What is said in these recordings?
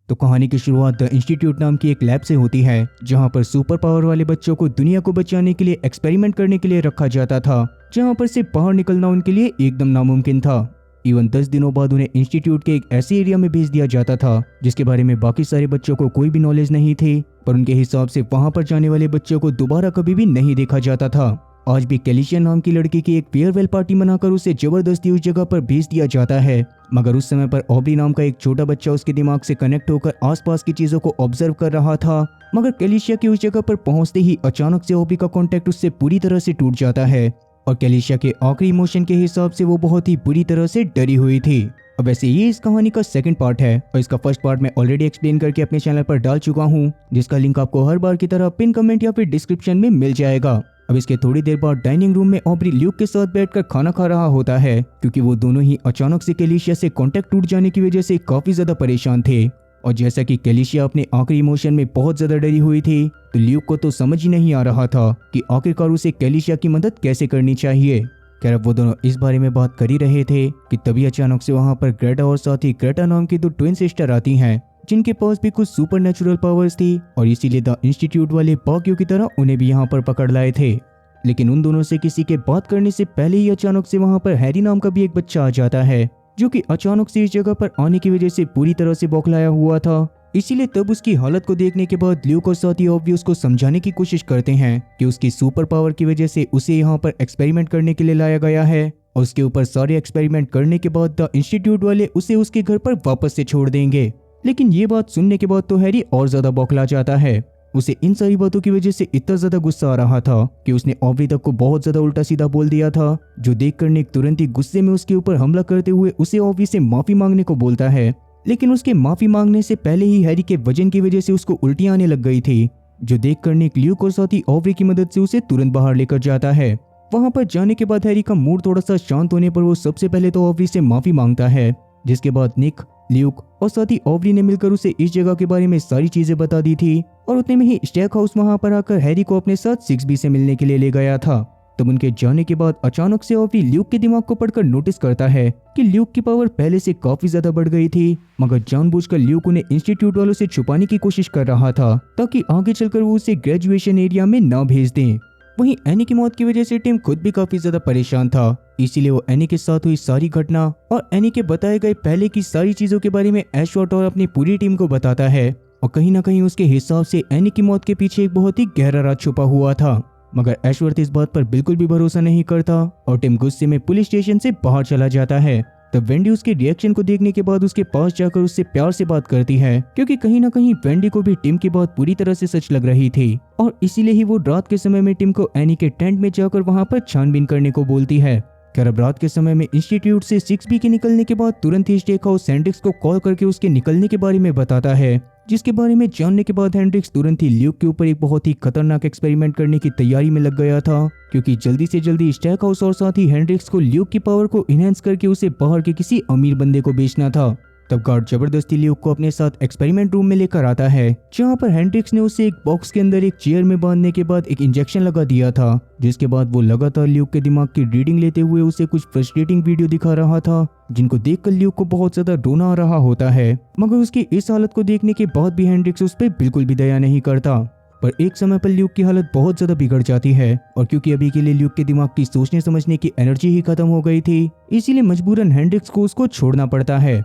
तो कहानी की शुरुआत द इंस्टीट्यूट नाम की एक लैब से होती है, जहां पर सुपर पावर वाले बच्चों को दुनिया को बचाने के लिए एक्सपेरिमेंट करने के लिए रखा जाता था, जहां पर से बाहर निकलना उनके लिए एकदम नामुमकिन था। इवन 10 दिनों बाद उन्हें इंस्टीट्यूट के एक ऐसे एरिया में भेज दिया जाता था जिसके बारे में बाकी सारे बच्चों को कोई भी नॉलेज नहीं थी, पर उनके हिसाब से वहां पर जाने वाले बच्चों को दोबारा कभी भी नहीं देखा जाता था। आज भी कैलिशिया नाम की लड़की की एक फेयरवेल पार्टी मनाकर उसे जबरदस्ती उस जगह पर भेज दिया जाता है, मगर उस समय पर ऑब्री नाम का एक छोटा बच्चा उसके दिमाग से कनेक्ट होकर आसपास की चीजों को ऑब्जर्व कर रहा था। मगर कैलिशिया की उस जगह पर पहुंचते ही अचानक से ऑब्री का कांटेक्ट उससे पूरी तरह से टूट जाता है और कैलिशिया के आखिरी इमोशन के हिसाब से वो बहुत ही बुरी तरह से डरी हुई थी। अब वैसे ये इस कहानी का सेकंड पार्ट है और इसका फर्स्ट पार्ट मैं ऑलरेडी एक्सप्लेन करके अपने चैनल पर डाल चुका हूँ, जिसका लिंक आपको हर बार की तरह पिन कमेंट या फिर डिस्क्रिप्शन में मिल जाएगा। अब इसके थोड़ी देर बाद डाइनिंग रूम में ऑब्री ल्यूक के साथ बैठकर खाना खा रहा होता है, क्योंकि वो दोनों ही अचानक से कैलिशिया से कांटेक्ट टूट जाने की वजह से काफी ज्यादा परेशान थे। और जैसा कि कैलिशिया अपने आखिरी इमोशन में बहुत ज्यादा डरी हुई थी, तो ल्यूक को तो समझ ही नहीं आ रहा था कि आखिरकार उसे कैलिशिया की मदद कैसे करनी चाहिए। खैर अब वो दोनों इस बारे में बात कर ही रहे थे कि तभी अचानक से वहां पर ग्रेटा और साथ ही ग्रेटा नाम की दो ट्विन सिस्टर आती हैं, जिनके पास भी कुछ सुपर नेचुरल पावर्स थी और इसीलिए द इंस्टीट्यूट वाले बाकियों की तरह उन्हें भी यहाँ पर पकड़ लाए थे। लेकिन उन दोनों से किसी के बात करने से पहले ही अचानक से वहां पर हैरी नाम का भी एक बच्चा आ जाता है, जो कि अचानक से इस जगह पर आने की वजह से पूरी तरह से बौखलाया हुआ था। इसीलिए तब उसकी हालत को देखने के बाद ल्यूक और साथ ही ऑब्वी उसको समझाने की कोशिश करते हैं कि उसकी सुपर पावर की वजह से उसे यहाँ पर एक्सपेरिमेंट करने के लिए लाया गया है और उसके ऊपर सारे एक्सपेरिमेंट करने के बाद द इंस्टीट्यूट वाले उसे उसके घर पर वापस से छोड़ देंगे। लेकिन ये बात सुनने के बाद तो हैरी और ज्यादा बौखला जाता है। उसे इन सारी बातों की वजह से इतना ज्यादा गुस्सा आ रहा था कि उसने ऑब्री तक को बहुत ज्यादा उल्टा सीधा बोल दिया था, जो देखकर निक तुरंत ही गुस्से में उसके ऊपर हमला करते हुए उसे ऑब्री से माफी मांगने को बोलता है। लेकिन उसके माफी मांगने से पहले ही हैरी के वजन की वजह से उसको उल्टियां आने लग गई थी, जो देखकर निक ल्यूक और साथ ही ऑब्री की मदद से उसे तुरंत बाहर लेकर जाता है। वहां पर जाने के बाद हैरी का मूड थोड़ा सा शांत होने पर वो सबसे पहले तो ऑब्री से माफी मांगता है, जिसके बाद निक, ल्यूक और साथ ही ऑब्री ने मिलकर उसे इस जगह के बारे में सारी चीजें बता दी थी और उतने में ही स्टेक हाउस वहां पर आकर हैरी को अपने साथ 6B से मिलने के लिए ले गया था। तब उनके जाने के बाद अचानक से ऑब्री ल्यूक के दिमाग को पढ़कर नोटिस करता है कि ल्यूक की पावर पहले से काफी ज्यादा बढ़ गई थी, मगर जानबूझकर ल्यूक उन्हें इंस्टीट्यूट वालों से छुपाने की कोशिश कर रहा था ताकि आगे चलकर वो उसे ग्रेजुएशन एरिया में ना भेज दें। वहीं एनी की मौत की वजह से टिम खुद भी काफी ज्यादा परेशान था, इसीलिए वो एनी के साथ हुई सारी घटना और एनी के बताए गए पहले की सारी चीजों के बारे में एशवर्थ और अपनी पूरी टीम को बताता है। और कहीं ना कहीं उसके हिसाब से एनी की मौत के पीछे एक बहुत ही गहरा राज छुपा हुआ था, मगर एशवर्थ इस बात पर बिल्कुल भी भरोसा नहीं करता और टिम गुस्से में पुलिस स्टेशन से बाहर चला जाता है। तब वेंडी उसके रिएक्शन को देखने के बाद उसके पास जाकर उससे प्यार से बात करती है, क्योंकि कहीं ना कहीं वेंडी को भी टिम की बात पूरी तरह से सच लग रही थी और इसीलिए ही वो रात के समय में टिम को एनी के टेंट में जाकर वहां पर छानबीन करने को बोलती है। खैर अब रात के समय में इंस्टीट्यूट से 6B के निकलने के बाद तुरंत ही स्टेक हाउस हेंड्रिक्स को कॉल करके उसके निकलने के बारे में बताता है, जिसके बारे में जानने के बाद हेंड्रिक्स तुरंत ही ल्यूक के ऊपर एक बहुत ही खतरनाक एक्सपेरिमेंट करने की तैयारी में लग गया था, क्योंकि जल्दी से जल्दी स्टेक हाउस और साथ ही हेंड्रिक्स को ल्यूक की पावर को इनहेंस करके उसे बाहर के किसी अमीर बंदे को बेचना था। तब गार्ड जबरदस्ती ल्यूक को अपने साथ एक्सपेरिमेंट रूम में लेकर आता है, जहां पर हेंड्रिक्स ने उसे एक बॉक्स के अंदर एक चेयर में बांधने के बाद एक इंजेक्शन लगा दिया था, जिसके बाद वो लगातार ल्यूक के दिमाग की रीडिंग लेते हुए उसे कुछ फ्रस्ट्रेटिंग वीडियो दिखा रहा था, जिनको देखकर ल्यूक को बहुत ज्यादा रोना आ रहा होता है। मगर उसकी इस हालत को देखने के बाद भी हेंड्रिक्स उस पर बिल्कुल भी दया नहीं करता। पर एक समय पर ल्यूक की हालत बहुत ज्यादा बिगड़ जाती है और क्योंकि अभी के लिए ल्यूक के दिमाग की सोचने समझने की एनर्जी ही खत्म हो गई थी, इसीलिए मजबूरन हेंड्रिक्स को उसको छोड़ना पड़ता है।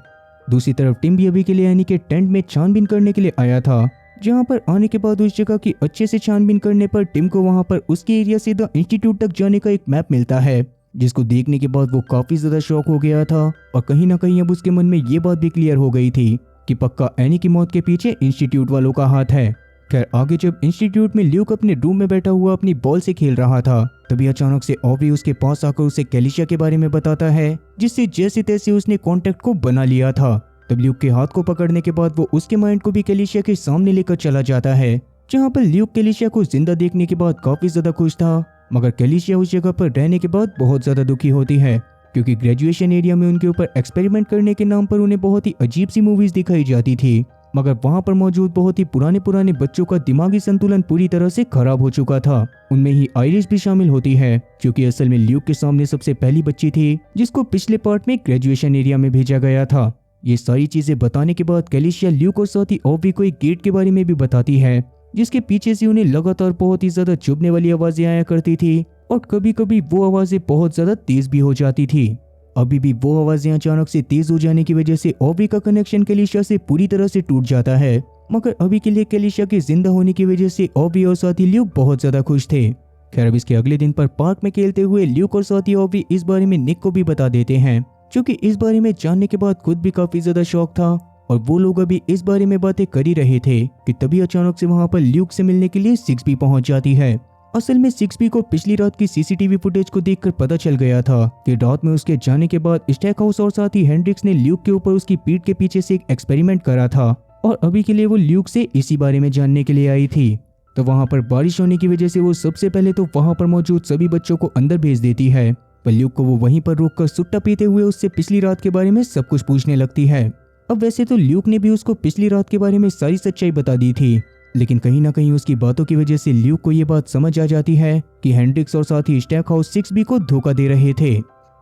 दूसरी तरफ टिम भी अभी के लिए एनी के टेंट में छानबीन करने के लिए आया था, जहां पर आने के बाद उस जगह की अच्छे से छानबीन करने पर टिम को वहां पर उसके एरिया से द इंस्टीट्यूट तक जाने का एक मैप मिलता है, जिसको देखने के बाद वो काफी ज्यादा शॉक हो गया था और कहीं ना कहीं अब उसके मन में ये बात भी क्लियर हो गई थी कि पक्का एनी की मौत के पीछे इंस्टीट्यूट वालों का हाथ है। खैर आगे जब इंस्टीट्यूट में ल्यूक अपने रूम में बैठा हुआ अपनी बॉल से खेल रहा था, तभी अचानक से ऑब्री उसके पास आकर उसे कैलिशिया के बारे में बताता है, जिससे जैसे तैसे उसने कॉन्टेक्ट को बना लिया था। तब ल्यूक के हाथ को पकड़ने के बाद वो उसके माइंड को भी कैलिशिया के सामने लेकर चला जाता है, जहाँ पर ल्यूक कैलिशिया को जिंदा देखने के बाद काफी ज्यादा खुश था, मगर कैलिशिया उस जगह पर रहने के बाद बहुत ज्यादा दुखी होती है, क्योंकि ग्रेजुएशन एरिया में उनके ऊपर एक्सपेरिमेंट करने के नाम पर उन्हें बहुत ही अजीब सी मूवीज दिखाई जाती थी, मगर वहां पर मौजूद बहुत ही पुराने बच्चों का दिमागी संतुलन पूरी तरह से खराब हो चुका था। उनमें ही आयरिश भी शामिल होती है, क्योंकि असल में ल्यूक के सामने सबसे पहली बच्ची थी जिसको पिछले पार्ट में ग्रेजुएशन एरिया में भेजा गया था। ये सारी चीजें बताने के बाद कैलिशिया ल्यूक और साथ ही ऑब्री को एक गेट के बारे में भी बताती है, जिसके पीछे से उन्हें लगातार बहुत ही ज्यादा चुभने वाली आवाजें आया करती थी और कभी कभी वो आवाजें बहुत ज्यादा तेज भी हो जाती थी। अभी भी वो आवाजें अचानक से तेज हो जाने की वजह से ऑब्री का कनेक्शन कैलिशिया से पूरी तरह से टूट जाता है, मगर अभी के लिए कैलिशिया के जिंदा होने की वजह से ऑब्री और साथी ल्यूक बहुत ज्यादा खुश थे। खैर अब इसके अगले दिन पर पार्क में खेलते हुए ल्यूक और साथी ऑब्री इस बारे में निक को भी बता देते हैं, जो कि इस बारे में जानने के बाद खुद भी काफी ज्यादा शौक था और वो लोग अभी इस बारे में बातें कर ही रहे थे कि तभी अचानक से वहां पर ल्यूक से मिलने के लिए 6B पहुंच जाती है। असल में 6B को पिछली रात की सीसीटीवी फुटेज को देखकर पता चल गया था कि रात में उसके जाने के बाद स्टैक हाउस और साथ ही हेंड्रिक्स ने ल्यूक के ऊपर उसकी पीठ के पीछे से एक एक्सपेरिमेंट करा था और अभी के लिए वो ल्यूक से इसी बारे में जानने के लिए आई थी। तो वहां पर बारिश होने की वजह से वो सबसे पहले तो वहां पर मौजूद सभी बच्चों को अंदर भेज देती है, पर ल्यूक को वो वहीं पर रोककर सुट्टा पीते हुए उससे पिछली रात के बारे में सब कुछ पूछने लगती है। अब वैसे तो ल्यूक ने भी उसको पिछली रात के बारे में सारी सच्चाई बता दी थी, लेकिन कहीं ना कहीं उसकी बातों की वजह से ल्यूक को ये बात समझ आ जाती है कि हेंड्रिक्स और साथ ही स्टैक हाउस 6B को धोखा दे रहे थे।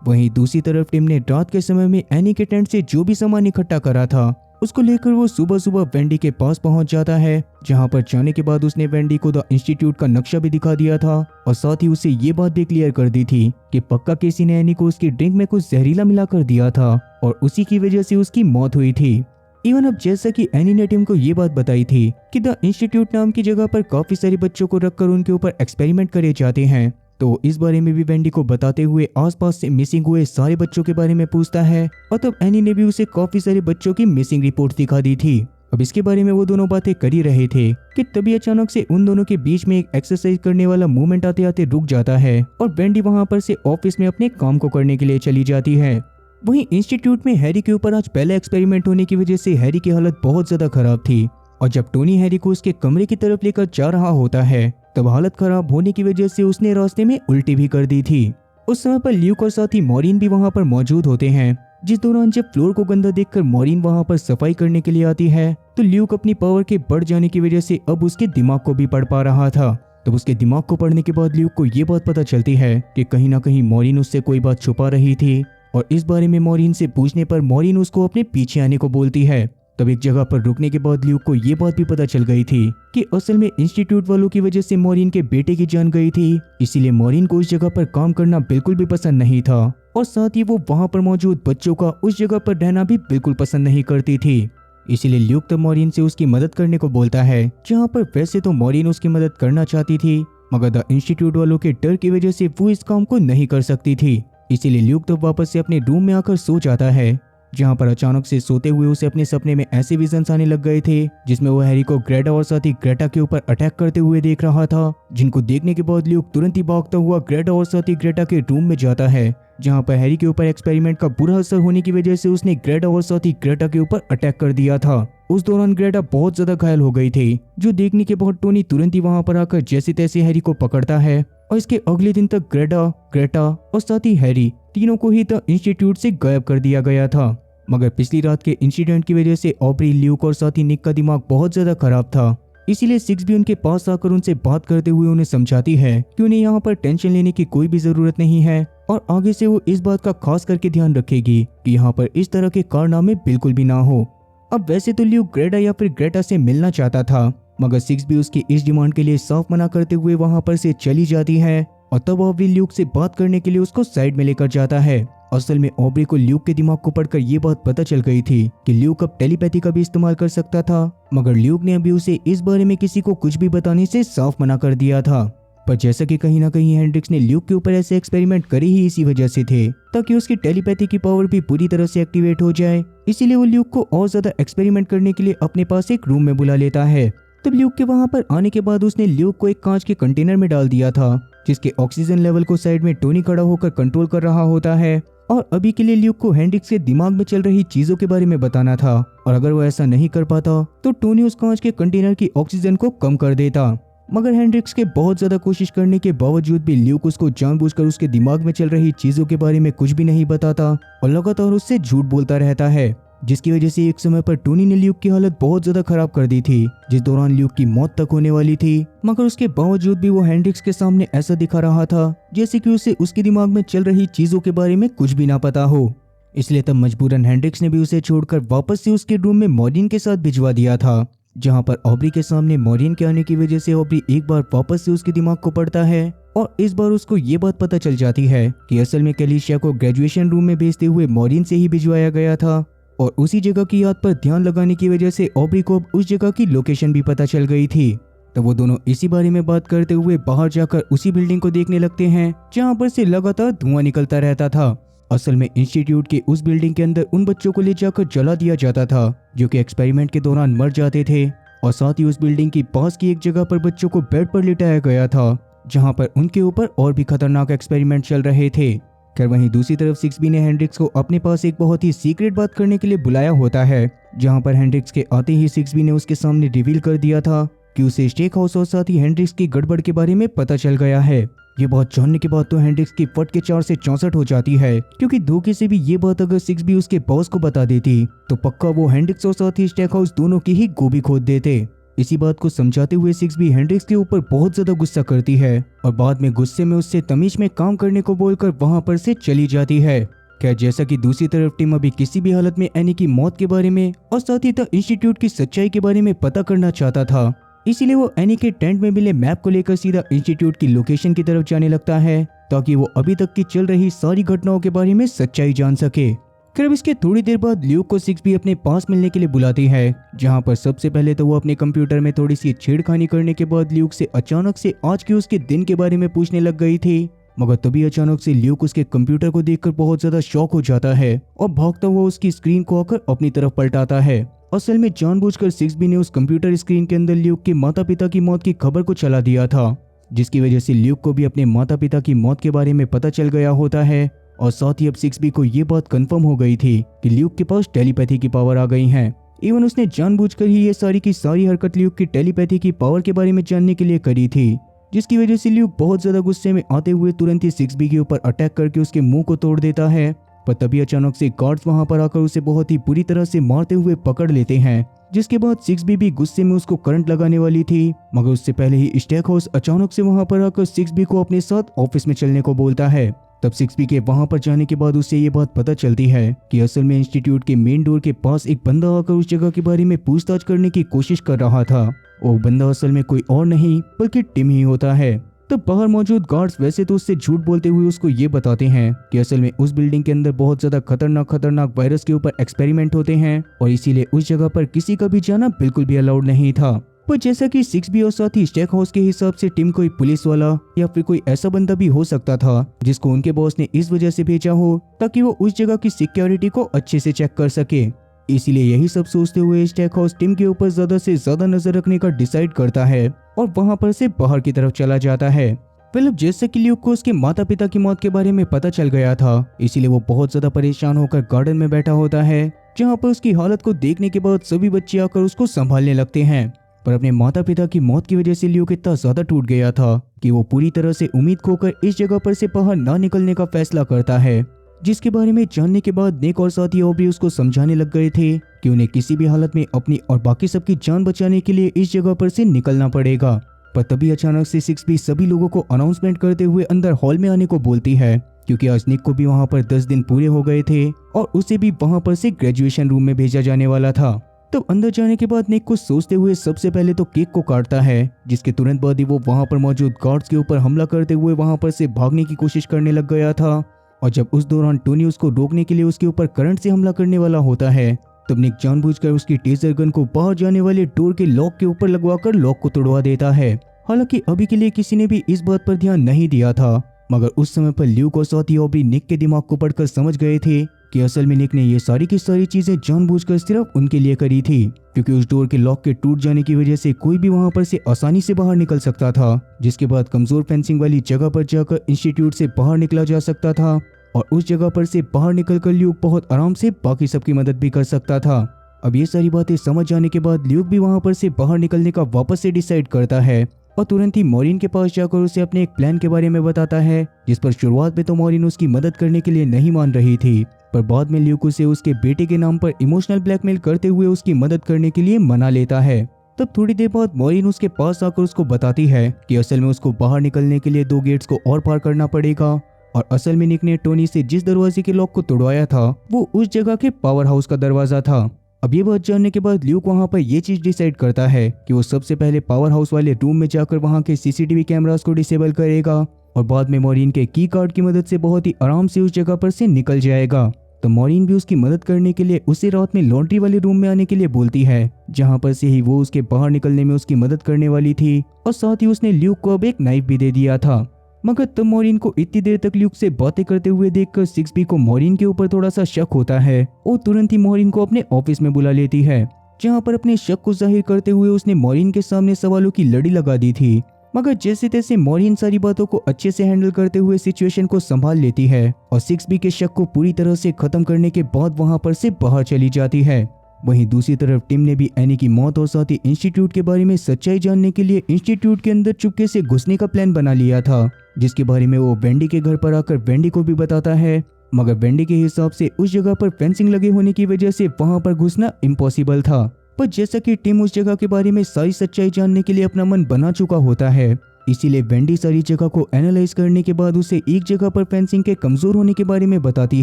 वहीं दूसरी तरफ टिम ने रात के समय में एनी के टेंट से जो भी सामान इकट्ठा करा था उसको लेकर वो सुबह सुबह वेंडी के पास पहुंच जाता है, जहां पर जाने के बाद उसने वेंडी को द इंस्टीट्यूट का नक्शा भी दिखा दिया था और साथ ही उसे ये बात भी क्लियर कर दी थी कि पक्का केसी ने एनी को उसकी ड्रिंक में कुछ जहरीला मिला कर दिया था और उसी की वजह से उसकी मौत हुई थी। इवन अब जैसा कि एनी ने टिम को ये बात बताई थी कि द इंस्टीट्यूट नाम की जगह पर काफी सारे बच्चों को रखकर उनके ऊपर एक्सपेरिमेंट करे जाते हैं, तो इस बारे में भी वेंडी को बताते हुए आसपास से मिसिंग हुए सारे बच्चों के बारे में पूछता है और तब एनी ने भी उसे काफी सारे बच्चों की मिसिंग रिपोर्ट दिखा दी थी। अब इसके बारे में वो दोनों बातें कर ही रहे थे कि तभी अचानक से उन दोनों के बीच में एक एक्सरसाइज करने वाला मूवमेंट आते आते रुक जाता है और वेंडी वहां पर से ऑफिस में अपने काम को करने के लिए चली जाती है। वहीं इंस्टीट्यूट में हैरी के ऊपर आज पहला एक्सपेरिमेंट होने की वजह से हैरी की हालत बहुत ज्यादा खराब थी और जब टोनी हैरी को उसके कमरे की तरफ लेकर जा रहा होता है तब हालत खराब होने की वजह से उसने रास्ते में उल्टी भी कर दी थी। उस समय पर ल्यूक और साथ ही मॉरिन भी वहां पर मौजूद होते हैं, जिस दौरान जब फ्लोर को गंदा देखकर मॉरिन वहां पर सफाई करने के लिए आती है तो ल्यूक अपनी पावर के बढ़ जाने की वजह से अब उसके दिमाग को भी पढ़ पा रहा था। तब उसके दिमाग को पढ़ने के बाद ल्यूक को ये बात पता चलती है कि कहीं ना कहीं मॉरिन उससे कोई बात छुपा रही थी और इस बारे में मॉरिन से पूछने पर मॉरिन उसको अपने पीछे आने को बोलती है। तब एक जगह पर रुकने के बाद ल्यूक को ये बात भी पता चल गई थी कि असल में इंस्टीट्यूट वालों की वजह से मॉरिन के बेटे की जान गई थी, इसीलिए मॉरिन को उस जगह पर काम करना बिल्कुल भी पसंद नहीं था और साथ ही वो वहां पर मौजूद बच्चों का उस जगह पर रहना भी बिल्कुल पसंद नहीं करती थी। इसीलिए ल्यूक तब मॉरिन से उसकी मदद करने को बोलता है, जहाँ पर वैसे तो मॉरिन उसकी मदद करना चाहती थी मगर द इंस्टीट्यूट वालों के डर की वजह से वो इस काम को नहीं कर सकती थी। इसीलिए ल्यूक तब वापस से अपने रूम में आकर सो जाता है, जहां पर अचानक से सोते हुए उसे अपने सपने में ऐसे विजन्स आने लग गए थे जिसमें वो हैरी को ग्रेटा और साथ ही ग्रेटा के ऊपर अटैक करते हुए देख रहा था, जिनको देखने के बाद ल्यूक तुरंत ही भागता हुआ ग्रेटा और साथ ही ग्रेटा के रूम में जाता है, जहां पर हैरी के ऊपर एक्सपेरिमेंट का बुरा असर होने की वजह से उसने ग्रेटा और साथ ही ग्रेटा के ऊपर अटैक कर दिया था। उस दौरान ग्रेटा बहुत ज्यादा घायल हो गई थी, जो देखने के बाद टोनी तुरंत ही वहां पर आकर जैसे तैसे हैरी को पकड़ता है और इसके अगले दिन तक ग्रेटा और साथ ही हैरी तीनों को ही द इंस्टीट्यूट से गायब कर दिया गया था। मगर पिछली रात के इंसिडेंट की वजह से ऑब्री, ल्यूक और साथ ही निक का दिमाग बहुत ज्यादा खराब था, इसीलिए 6B उनके पास आकर उनसे बात करते हुए उन्हें समझाती है कि उन्हें यहाँ पर टेंशन लेने की कोई भी जरूरत नहीं है और आगे से वो इस बात का खास करके ध्यान रखेगी कि यहाँ पर इस तरह के कारनामे बिल्कुल भी ना हो। अब वैसे तो ल्यूक ग्रेटा या फिर ग्रेटा से मिलना चाहता था, मगर 6B उसकी इस डिमांड के लिए साफ मना करते हुए वहां पर से चली जाती है और तब ऑब्री ल्यूक से बात करने के लिए उसको साइड में लेकर जाता है। असल में ऑब्री को ल्यूक के दिमाग को पढ़कर ये बात पता चल गई थी कि ल्यूक अब टेलीपैथी का भी इस्तेमाल कर सकता था, मगर ल्यूक ने अभी उसे इस बारे में किसी को कुछ भी बताने से साफ मना कर दिया था। पर जैसा कि कहीं ना कहीं हेंड्रिक्स ने ल्यूक के ऊपर ऐसे एक्सपेरिमेंट करे ही इसी वजह से थे ताकि उसकी टेलीपैथी की पावर भी पूरी तरह से एक्टिवेट हो जाए, इसीलिए वो ल्यूक को और ज्यादा एक्सपेरिमेंट करने के लिए अपने पास एक रूम में बुला लेता है। तब ल्यूक के वहां पर आने के बाद उसने ल्यूक को एक कांच के कंटेनर में डाल दिया था, जिसके ऑक्सीजन लेवल को साइड में टोनी खड़ा होकर कंट्रोल कर रहा होता है और अभी के लिए ल्यूक को हेंड्रिक्स के दिमाग में चल रही चीजों के बारे में बताना था और अगर वो ऐसा नहीं कर पाता तो टोनी उस कांच के कंटेनर की ऑक्सीजन को कम कर देता। मगर हेंड्रिक्स के बहुत ज्यादा कोशिश करने के बावजूद भी ल्यूक उसको जानबूझकर उसके दिमाग में चल रही चीजों के बारे में कुछ भी नहीं बताता और लगातार उससे झूठ बोलता रहता है, जिसकी वजह से एक समय पर टोनी ने ल्यूक की हालत बहुत ज्यादा खराब कर दी थी, जिस दौरान ल्यूक की मौत तक होने वाली थी। मगर उसके बावजूद भी वो हेंड्रिक्स के सामने ऐसा दिखा रहा था जैसे कि उसे उसके दिमाग में चल रही चीजों के बारे में कुछ भी ना पता हो। इसलिए तब मजबूरन हेंड्रिक्स ने भी उसे छोड़कर वापस से उसके रूम में मॉरिन के साथ भिजवा दिया था, जहां पर ऑब्री के सामने मॉरिन के आने की वजह से ऑब्री एक बार वापस से उसके दिमाग को पड़ता है और इस बार उसको ये बात पता चल जाती है कि असल में कैलिशिया को ग्रेजुएशन रूम में भेजते हुए मॉरिन से ही भिजवाया गया था और उसी जगह की याद पर ध्यान लगाने की वजह से ऑब्री को अब उस जगह की लोकेशन भी पता चल गई थी। तब वो दोनों इसी बारे में बात करते हुए बाहर जाकर उसी बिल्डिंग को देखने लगते हैं जहां पर से लगातार धुआं निकलता रहता था। असल में इंस्टीट्यूट के उस बिल्डिंग के अंदर उन बच्चों को ले जाकर जला दिया जाता था जो कि एक्सपेरिमेंट के दौरान मर जाते थे और साथ ही उस बिल्डिंग की पास की एक जगह पर बच्चों को बेड पर लिटाया गया था जहां पर उनके ऊपर और भी खतरनाक एक्सपेरिमेंट चल रहे थे। खैर वहीं दूसरी तरफ 6B ने हेंड्रिक्स को अपने पास एक बहुत ही सीक्रेट बात करने के लिए बुलाया होता है, जहां पर हेंड्रिक्स के आते ही 6B ने उसके सामने रिवील कर दिया था कि उसे स्टेक हाउस और साथ ही हेंड्रिक्स की गड़बड़ के बारे में पता चल गया है। ये बात जानने के बाद तो हेंड्रिक्स की फट के 4 से 64 हो जाती है, क्योंकि धोखे से भी ये बात अगर 6B उसके बॉस को बता देती तो पक्का वो हेंड्रिक्स और साथ ही स्टेक हाउस दोनों की ही गोभी खोद देते। इसी बात को समझाते हुए 6B हेंड्रिक्स के ऊपर बहुत ज्यादा गुस्सा करती है और बाद में गुस्से में उससे तमीज में काम करने को बोलकर वहां पर से चली जाती है। खैर जैसा कि दूसरी तरफ टिम अभी किसी भी हालत में एनी की मौत के बारे में और साथ ही द इंस्टीट्यूट की सच्चाई के बारे में पता करना चाहता था, इसीलिए वो एनी के टेंट में मिले मैप को लेकर सीधा इंस्टीट्यूट की लोकेशन की तरफ जाने लगता है ताकि वो अभी तक की चल रही सारी घटनाओं के बारे में सच्चाई जान सके। खैर इसके थोड़ी देर बाद ल्यूक को 6B अपने पास मिलने के लिए बुलाती है, जहां पर सबसे पहले तो वो अपने कंप्यूटर में थोड़ी सी छेड़खानी करने के बाद ल्यूक से अचानक से आज के उसके दिन के बारे में पूछने लग गई थी। मगर तभी अचानक से ल्यूक उसके कंप्यूटर को देखकर बहुत ज्यादा शॉक हो जाता है और भागता हुआ उसकी स्क्रीन को आकर अपनी तरफ पलटाता है। असल में जानबूझकर 6B ने उस कंप्यूटर स्क्रीन के अंदर ल्यूक के माता पिता की मौत की खबर को चला दिया था, जिसकी वजह से ल्यूक को भी अपने माता पिता की मौत के बारे में पता चल गया होता है और साथ ही अब 6B को ये बात कंफर्म हो गई थी कि ल्यूक के पास टेलीपैथी की पावर आ गई है। इवन उसने जानबूझकर ही ये सारी की सारी हरकत ल्यूक की टेलीपैथी की पावर के बारे में जानने के लिए करी थी, जिसकी वजह से ल्यूक बहुत ज्यादा गुस्से में आते हुए तुरंत ही 6B के ऊपर अटैक करके उसके मुंह को तोड़ देता है। पर तभी अचानक से गार्ड्स वहां पर आकर उसे बहुत ही बुरी तरह से मारते हुए पकड़ लेते हैं, जिसके बाद 6B भी गुस्से में उसको करंट लगाने वाली थी। मगर उससे पहले ही स्टेक हाउस अचानक से वहां पर आकर 6B को अपने साथ ऑफिस में चलने को बोलता है। तब 6B के वहां पर जाने के बाद उससे ये बात पता चलती है कि असल में इंस्टीट्यूट के मेन डोर के पास एक बंदा आकर उस जगह के बारे में पूछताछ करने की कोशिश कर रहा था और बंदा असल में कोई और नहीं बल्कि टिम ही होता है। तब बाहर मौजूद गार्ड्स वैसे तो उससे झूठ बोलते हुए उसको ये बताते हैं कि असल में उस बिल्डिंग के अंदर बहुत ज्यादा खतरनाक वायरस के ऊपर एक्सपेरिमेंट होते हैं और इसीलिए उस जगह पर किसी का भी जाना बिल्कुल भी अलाउड नहीं था। पर जैसा कि 6B और साथ ही स्टेक हाउस के हिसाब से टिम कोई पुलिस वाला या फिर कोई ऐसा बंदा भी हो सकता था जिसको उनके बॉस ने इस वजह से भेजा हो ताकि वो उस जगह की सिक्योरिटी को अच्छे से चेक कर सके। इसीलिए यही सब सोचते हुए स्टेक हाउस टिम के ऊपर ज्यादा से ज्यादा नजर रखने का डिसाइड करता है और वहां पर से बाहर की तरफ चला जाता है। फिलिप जैसे कि ल्यूक को उसके माता पिता की मौत के बारे में पता चल गया था, इसीलिए वो बहुत ज्यादा परेशान होकर गार्डन में बैठा होता है, जहां पर उसकी हालत को देखने के बाद सभी बच्चे आकर उसको संभालने लगते हैं। पर अपने माता पिता की मौत की वजह से ल्यूक इतना ज्यादा टूट गया था कि वो पूरी तरह से उम्मीद खोकर इस जगह पर से बाहर ना निकलने का फैसला करता है, जिसके बारे में जानने के बाद निक और साथी ऑब्री उसको समझाने लग गए थे कि उन्हें किसी भी हालत में अपनी और बाकी सबकी जान बचाने के लिए इस जगह पर से निकलना पड़ेगा। पर तभी अचानक से 6B सभी लोगों को अनाउंसमेंट करते हुए अंदर हॉल में आने को बोलती है, क्योंकि आज निक को भी वहां पर 10 दिन पूरे हो गए थे और उसे भी वहां पर से ग्रेजुएशन रूम में भेजा जाने वाला था। तो अंदर जाने के बाद निक कुछ सोचते हुए सबसे पहले तो केक को काटता है, जिसके तुरंत बाद ही वो वहां पर मौजूद गार्ड्स के ऊपर हमला करते हुए वहां पर से भागने की कोशिश करने लग गया था। और जब उस दौरान टोनी उसको रोकने के लिए उसके ऊपर करंट से हमला करने वाला होता है, तब निक जानबूझकर उसकी टेजर गन को बाहर जाने वाले डोर के लॉक के ऊपर लगवाकर लॉक को तोड़वा देता है। हालांकि अभी के लिए किसी ने भी इस बात पर ध्यान नहीं दिया था, मगर उस समय पर ल्यूक और साथी ऑब्री निक के दिमाग को पढ़कर समझ गए थे कि असल में निक ने ये सारी की सारी चीजें जानबूझकर सिर्फ उनके लिए करी थी, क्योंकि उस डोर के लॉक के टूट जाने की वजह से कोई भी वहां पर से आसानी से बाहर निकल सकता था, जिसके बाद कमजोर फेंसिंग वाली जगह पर जाकर इंस्टीट्यूट से बाहर निकला जा सकता था और उस जगह पर से बाहर निकलकर ल्यूक बहुत आराम से बाकी सबकी मदद भी कर सकता था। अब ये सारी बातें समझ जाने के बाद ल्यूक भी वहां पर से बाहर निकलने का वापस से डिसाइड करता है और तुरंत ही मॉरिन के पास जाकर उसे अपने एक प्लान के बारे में बताता है, जिस पर शुरुआत में तो मॉरिन उसकी मदद करने के लिए नहीं मान रही थी, पर बाद में ल्यूक उसे उसके बेटे के नाम पर इमोशनल ब्लैकमेल करते हुए उसकी मदद करने के लिए मना लेता है। तब थोड़ी देर बाद मॉरिन उसके पास आकर उसको बताती है कि असल में उसको बाहर निकलने के लिए 2 गेट्स को और पार करना पड़ेगा और असल में निक ने टोनी से जिस दरवाजे के लॉक को तोड़वाया था वो उस जगह के पावर हाउस का दरवाजा था। अब ये बात जानने के बाद ल्यूक वहाँ पर ये चीज डिसाइड करता है कि वो सबसे पहले पावर हाउस वाले रूम में जाकर वहाँ के सीसीटीवी कैमरास को डिसेबल करेगा और बाद में मॉरिन के की कार्ड की मदद से बहुत ही आराम से उस जगह पर से निकल जाएगा। तो मॉरिन भी उसकी मदद करने के लिए उसे रात में लॉन्ड्री वाले रूम में आने के लिए बोलती है, जहाँ पर से ही वो उसके बाहर निकलने में उसकी मदद करने वाली थी और साथ ही उसने ल्यूक को अब एक नाइफ भी दे दिया था। मगर तब मॉरिन को इतनी देर तक ल्यूक से बातें करते हुए देखकर 6B को मॉरिन के ऊपर थोड़ा सा शक होता है और तुरंत ही मॉरिन को अपने ऑफिस में बुला लेती है, जहाँ पर अपने शक को जाहिर करते हुए उसने मॉरिन के सामने सवालों की लड़ी लगा दी थी। मगर जैसे तैसे मॉरिन सारी बातों को अच्छे से हैंडल करते हुए सिचुएशन को संभाल लेती है और 6B के शक को पूरी तरह से खत्म करने के बाद वहां पर से बाहर चली जाती है। वहीं दूसरी तरफ टिम ने भी एनी की मौत और साथ ही इंस्टीट्यूट के बारे में सच्चाई जानने के लिए इंस्टीट्यूट के अंदर चुपके से घुसने का प्लान बना लिया था, जिसके बारे में वो वेंडी के घर पर आकर वेंडी को भी बताता है। मगर वेंडी के हिसाब से उस जगह पर फेंसिंग लगे होने की वजह से वहां पर घुसना इम्पॉसिबल था। पर जैसा कि टिम उस जगह के बारे में सारी सच्चाई जानने के लिए अपना मन बना चुका होता है, इसीलिए वेंडी सारी जगह को एनालाइज करने के बाद उसे एक जगह पर फेंसिंग के कमजोर होने के बारे में बताती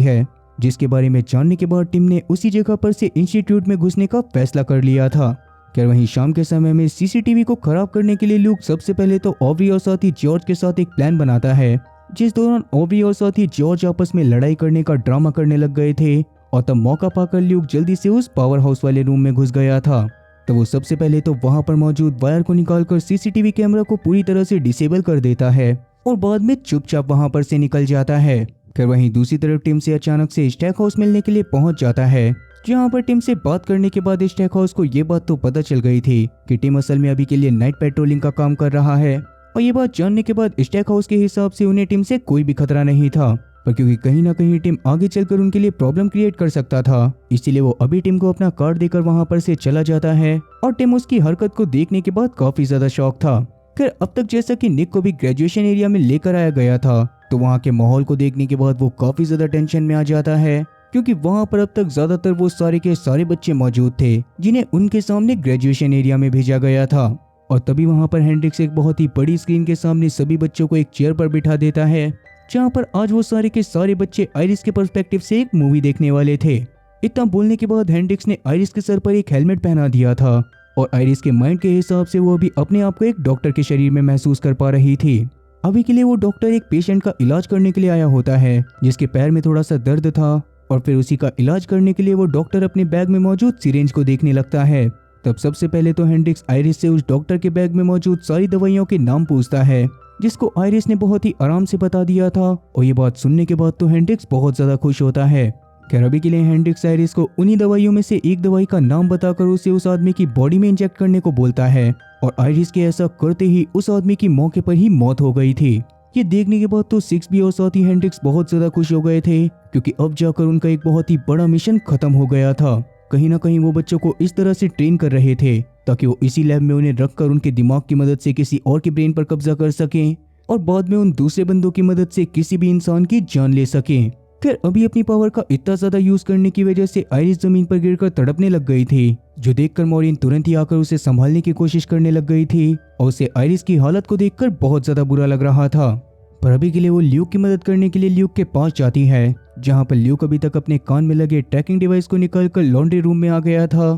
है, जिसके बारे में जानने के बाद टिम ने उसी जगह पर से इंस्टीट्यूट में घुसने का फैसला कर लिया था। क्या वहीं शाम के समय में सीसीटीवी को खराब करने के लिए ल्यूक सबसे पहले तो ऑब्री और साथ ही जॉर्ज के साथ एक प्लान बनाता है, जिस दौरान ऑब्री और साथ ही जॉर्ज आपस में लड़ाई करने का ड्रामा करने लग गए थे और तब मौका पाकर ल्यूक जल्दी से उस पावर हाउस वाले रूम में घुस गया था। तो वो सबसे पहले तो वहां पर मौजूद वायर को निकालकर सीसीटीवी कैमरा को पूरी तरह से डिसेबल कर देता है और बाद में चुपचाप वहां पर से निकल जाता है। फिर वहीं दूसरी तरफ टिम से अचानक से स्टैक हाउस मिलने के लिए पहुंच जाता है, जहां पर टिम से बात करने के बाद स्टैक हाउस को ये बात तो पता चल गई थी कि टिम असल में अभी के लिए नाइट पेट्रोलिंग का काम कर रहा है। और ये बात जानने के बाद स्टैक हाउस के हिसाब से उन्हें टिम से कोई भी खतरा नहीं था, पर क्योंकि कहीं ना कहीं टिम आगे चलकर उनके लिए प्रॉब्लम क्रिएट कर सकता था, इसीलिए वो अभी टिम को अपना कार्ड देकर वहां पर से चला जाता है। और टिम उसकी हरकत को देखने के बाद काफी ज्यादा शॉक था। फिर अब तक जैसा कि निक को भी ग्रेजुएशन एरिया में लेकर आया गया था, तो वहाँ के माहौल को देखने के बाद वो काफी ज्यादा टेंशन में आ जाता है, क्योंकि वहाँ पर अब तक ज्यादातर वो सारे के सारे बच्चे मौजूद थे जिन्हें उनके सामने ग्रेजुएशन एरिया में भेजा गया था। और तभी वहाँ पर हेंड्रिक्स एक बहुत ही बड़ी स्क्रीन के सामने सभी बच्चों को एक चेयर पर बिठा देता है, जहाँ पर आज वो सारे के सारे बच्चे आइरिस के पर्सपेक्टिव से एक मूवी देखने वाले थे। इतना बोलने के बाद हेंड्रिक्स ने आइरिस के सर पर एक हेलमेट पहना दिया था और आइरिस के माइंड के हिसाब से वो अभी अपने आप को एक डॉक्टर के शरीर में महसूस कर पा रही थी। अभी के लिए वो डॉक्टर एक पेशेंट का इलाज करने के लिए आया होता है, जिसके पैर में थोड़ा सा दर्द था और फिर उसी का इलाज करने के लिए वो डॉक्टर अपने बैग में मौजूद सिरिंज को देखने लगता है। तब सबसे पहले तो हेंड्रिक्स आइरिस से उस डॉक्टर के बैग में मौजूद सारी दवाइयों के नाम पूछता है, जिसको आइरिस ने बहुत ही आराम से बता दिया था। और ये बात सुनने के बाद तो हेंड्रिक्स बहुत ज्यादा खुश होता है। खैर अभी के लिए हेंड्रिक्स आइरिस को उन्हीं दवाइयों में से एक दवाई का नाम बताकर उसे उस आदमी की बॉडी में इंजेक्ट करने को बोलता है और आइरिस के ऐसा करते ही उस आदमी की मौके पर ही मौत हो गई थी। ये देखने के बाद तो 6B और साथ ही हेंड्रिक्स बहुत ज्यादा खुश हो गए थे, क्योंकि अब जाकर उनका एक बहुत ही बड़ा मिशन खत्म हो गया था। कहीं ना कहीं वो बच्चों को इस तरह से ट्रेन कर रहे थे ताकि वो इसी लैब में उन्हें रखकर उनके दिमाग की मदद से किसी और के ब्रेन पर कब्जा कर सकें और बाद में उन दूसरे बंदों की मदद से किसी भी इंसान की जान ले सकें। खैर अभी अपनी पावर का इतना ज्यादा यूज करने की वजह से आइरिस जमीन पर गिरकर तड़पने लग गई थी, जो देखकर मॉरिन तुरंत ही आकर उसे संभालने की कोशिश करने लग गई थी और उसे आइरिस की हालत को देखकर बहुत ज्यादा बुरा लग रहा था। पर अभी के लिए वो ल्यूक की मदद करने के लिए ल्यूक के पास जाती है, जहाँ पर ल्यूक अभी तक अपने कान में लगे ट्रैकिंग डिवाइस को निकालकर लॉन्ड्री रूम में आ गया था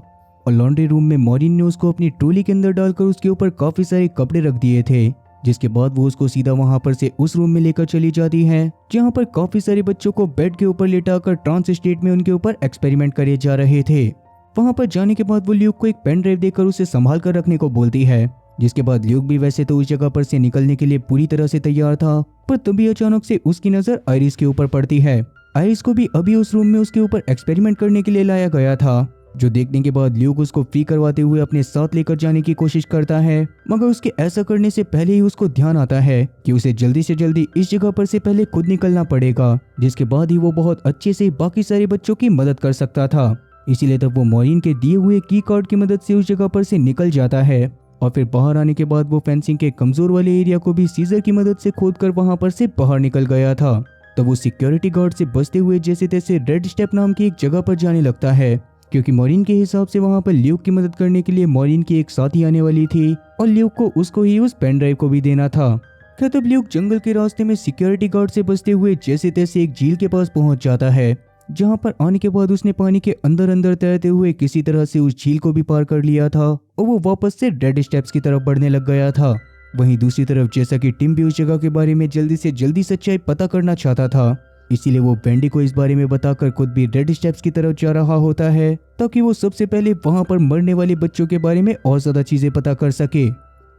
और लॉन्ड्री रूम में मॉरिन ने उसको अपनी ट्रॉली के अंदर डालकर उसके ऊपर काफी सारे कपड़े रख दिए थे, जिसके बाद वो उसको सीधा वहां पर से उस रूम में लेकर चली जाती है, जहां पर काफी सारे बच्चों को बेड के ऊपर लेटाकर ट्रांस स्टेट में उनके ऊपर एक्सपेरिमेंट करे जा रहे थे। वहां पर जाने के बाद वो ल्यूक को एक पेन ड्राइव देकर उसे संभाल कर रखने को बोलती है, जिसके बाद ल्यूक भी वैसे तो उस जगह पर से निकलने के लिए पूरी तरह से तैयार था, पर तभी अचानक से उसकी नजर आइरिस के ऊपर पड़ती है। आइरिस को भी अभी उस रूम में उसके ऊपर एक्सपेरिमेंट करने के लिए लाया गया था, जो देखने के बाद ल्यूक उसको फ्री करवाते हुए अपने साथ लेकर जाने की कोशिश करता है, मगर उसके ऐसा करने से पहले ही उसको ध्यान आता है कि उसे जल्दी से जल्दी इस जगह पर से पहले खुद निकलना पड़ेगा, जिसके बाद ही वो बहुत अच्छे से बाकी सारे बच्चों की मदद कर सकता था। इसीलिए तब वो मॉरिन के दिए हुए की कार्ड की मदद से उस जगह पर से निकल जाता है और फिर बाहर आने के बाद वो फेंसिंग के कमजोर वाले एरिया को भी सीजर की मदद से खोदकर वहां पर से बाहर निकल गया था। तब वो सिक्योरिटी गार्ड से बचते हुए जैसे तैसे रेड स्टेप नाम की एक जगह पर जाने लगता है, क्योंकि मॉरिन के हिसाब से वहां पर ल्यूक की मदद करने के लिए मॉरिन की एक साथी आने वाली थी और ल्यूक को उसको ही उस पेन ड्राइव को भी देना था। क्या तब ल्यूक जंगल के रास्ते में सिक्योरिटी गार्ड से बचते हुए जैसे तैसे एक झील के पास पहुंच जाता है, जहां पर आने के बाद उसने पानी के अंदर अंदर तैरते हुए किसी तरह से उस झील को भी पार कर लिया था और वो वापस से रेड स्टेप्स की तरफ बढ़ने लग गया था। वहीं दूसरी तरफ जैसा कि टिम भी उस जगह के बारे में जल्दी से जल्दी सच्चाई पता करना चाहता था, इसीलिए वो वेंडी को इस बारे में बताकर खुद भी रेड स्टेप्स की तरफ जा रहा होता है ताकि वो सबसे पहले वहां पर मरने वाले बच्चों के बारे में और ज्यादा चीजें पता कर सके।